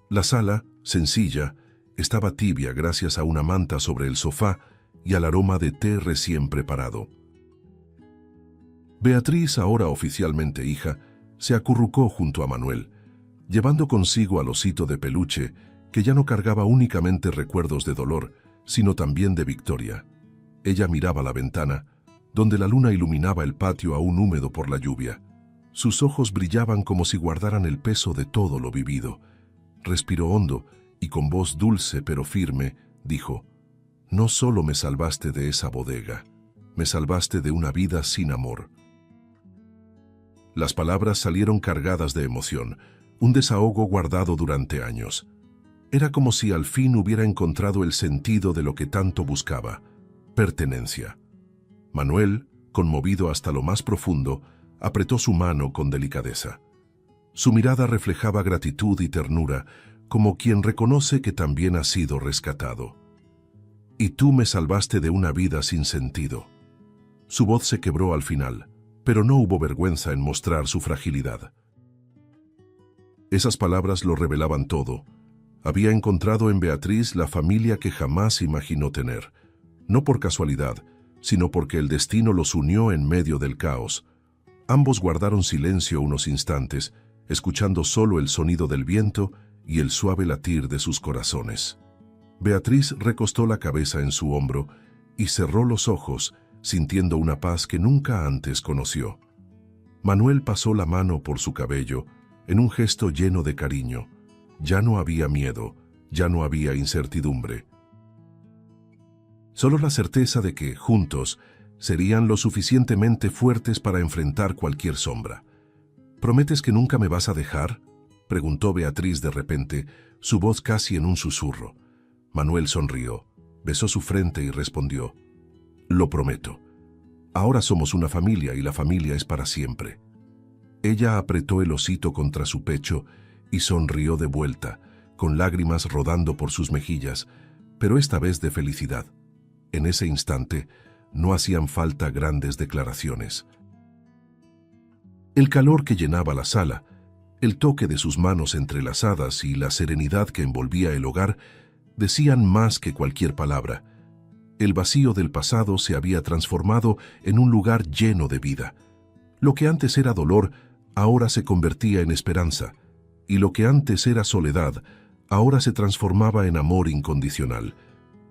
La sala, sencilla, estaba tibia gracias a una manta sobre el sofá y al aroma de té recién preparado. Beatriz, ahora oficialmente hija, se acurrucó junto a Manuel, llevando consigo al osito de peluche que ya no cargaba únicamente recuerdos de dolor, sino también de victoria. Ella miraba la ventana, donde la luna iluminaba el patio aún húmedo por la lluvia. Sus ojos brillaban como si guardaran el peso de todo lo vivido. Respiró hondo y con voz dulce pero firme dijo: «No solo me salvaste de esa bodega, me salvaste de una vida sin amor». Las palabras salieron cargadas de emoción, un desahogo guardado durante años. Era como si al fin hubiera encontrado el sentido de lo que tanto buscaba: pertenencia. Manuel, conmovido hasta lo más profundo, apretó su mano con delicadeza. Su mirada reflejaba gratitud y ternura, como quien reconoce que también ha sido rescatado. «Y tú me salvaste de una vida sin sentido». Su voz se quebró al final, pero no hubo vergüenza en mostrar su fragilidad. Esas palabras lo revelaban todo. Había encontrado en Beatriz la familia que jamás imaginó tener, no por casualidad, sino porque el destino los unió en medio del caos. Ambos guardaron silencio unos instantes, escuchando solo el sonido del viento y el suave latir de sus corazones. Beatriz recostó la cabeza en su hombro y cerró los ojos, sintiendo una paz que nunca antes conoció. Manuel pasó la mano por su cabello, en un gesto lleno de cariño. Ya no había miedo, ya no había incertidumbre. Solo la certeza de que, juntos, serían lo suficientemente fuertes para enfrentar cualquier sombra. «¿Prometes que nunca me vas a dejar?», preguntó Beatriz de repente, su voz casi en un susurro. Manuel sonrió, besó su frente y respondió: «Lo prometo. Ahora somos una familia y la familia es para siempre». Ella apretó el osito contra su pecho y sonrió de vuelta, con lágrimas rodando por sus mejillas, pero esta vez de felicidad. En ese instante, no hacían falta grandes declaraciones. El calor que llenaba la sala, el toque de sus manos entrelazadas y la serenidad que envolvía el hogar decían más que cualquier palabra. El vacío del pasado se había transformado en un lugar lleno de vida. Lo que antes era dolor, ahora se convertía en esperanza, y lo que antes era soledad, ahora se transformaba en amor incondicional.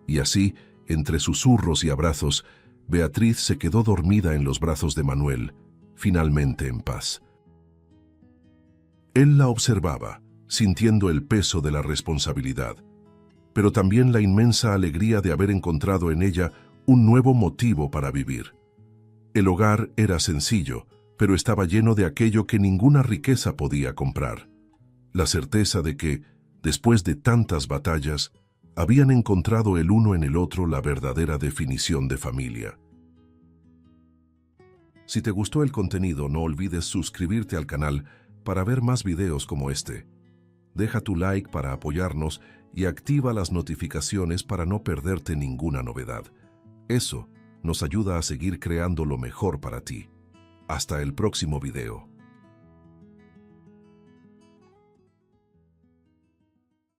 Y así, entre susurros y abrazos, Beatriz se quedó dormida en los brazos de Manuel, finalmente en paz. Él la observaba, sintiendo el peso de la responsabilidad, pero también la inmensa alegría de haber encontrado en ella un nuevo motivo para vivir. El hogar era sencillo, pero estaba lleno de aquello que ninguna riqueza podía comprar: la certeza de que, después de tantas batallas, habían encontrado el uno en el otro la verdadera definición de familia. Si te gustó el contenido, no olvides suscribirte al canal para ver más videos como este. Deja tu like para apoyarnos y activa las notificaciones para no perderte ninguna novedad. Eso nos ayuda a seguir creando lo mejor para ti. Hasta el próximo video.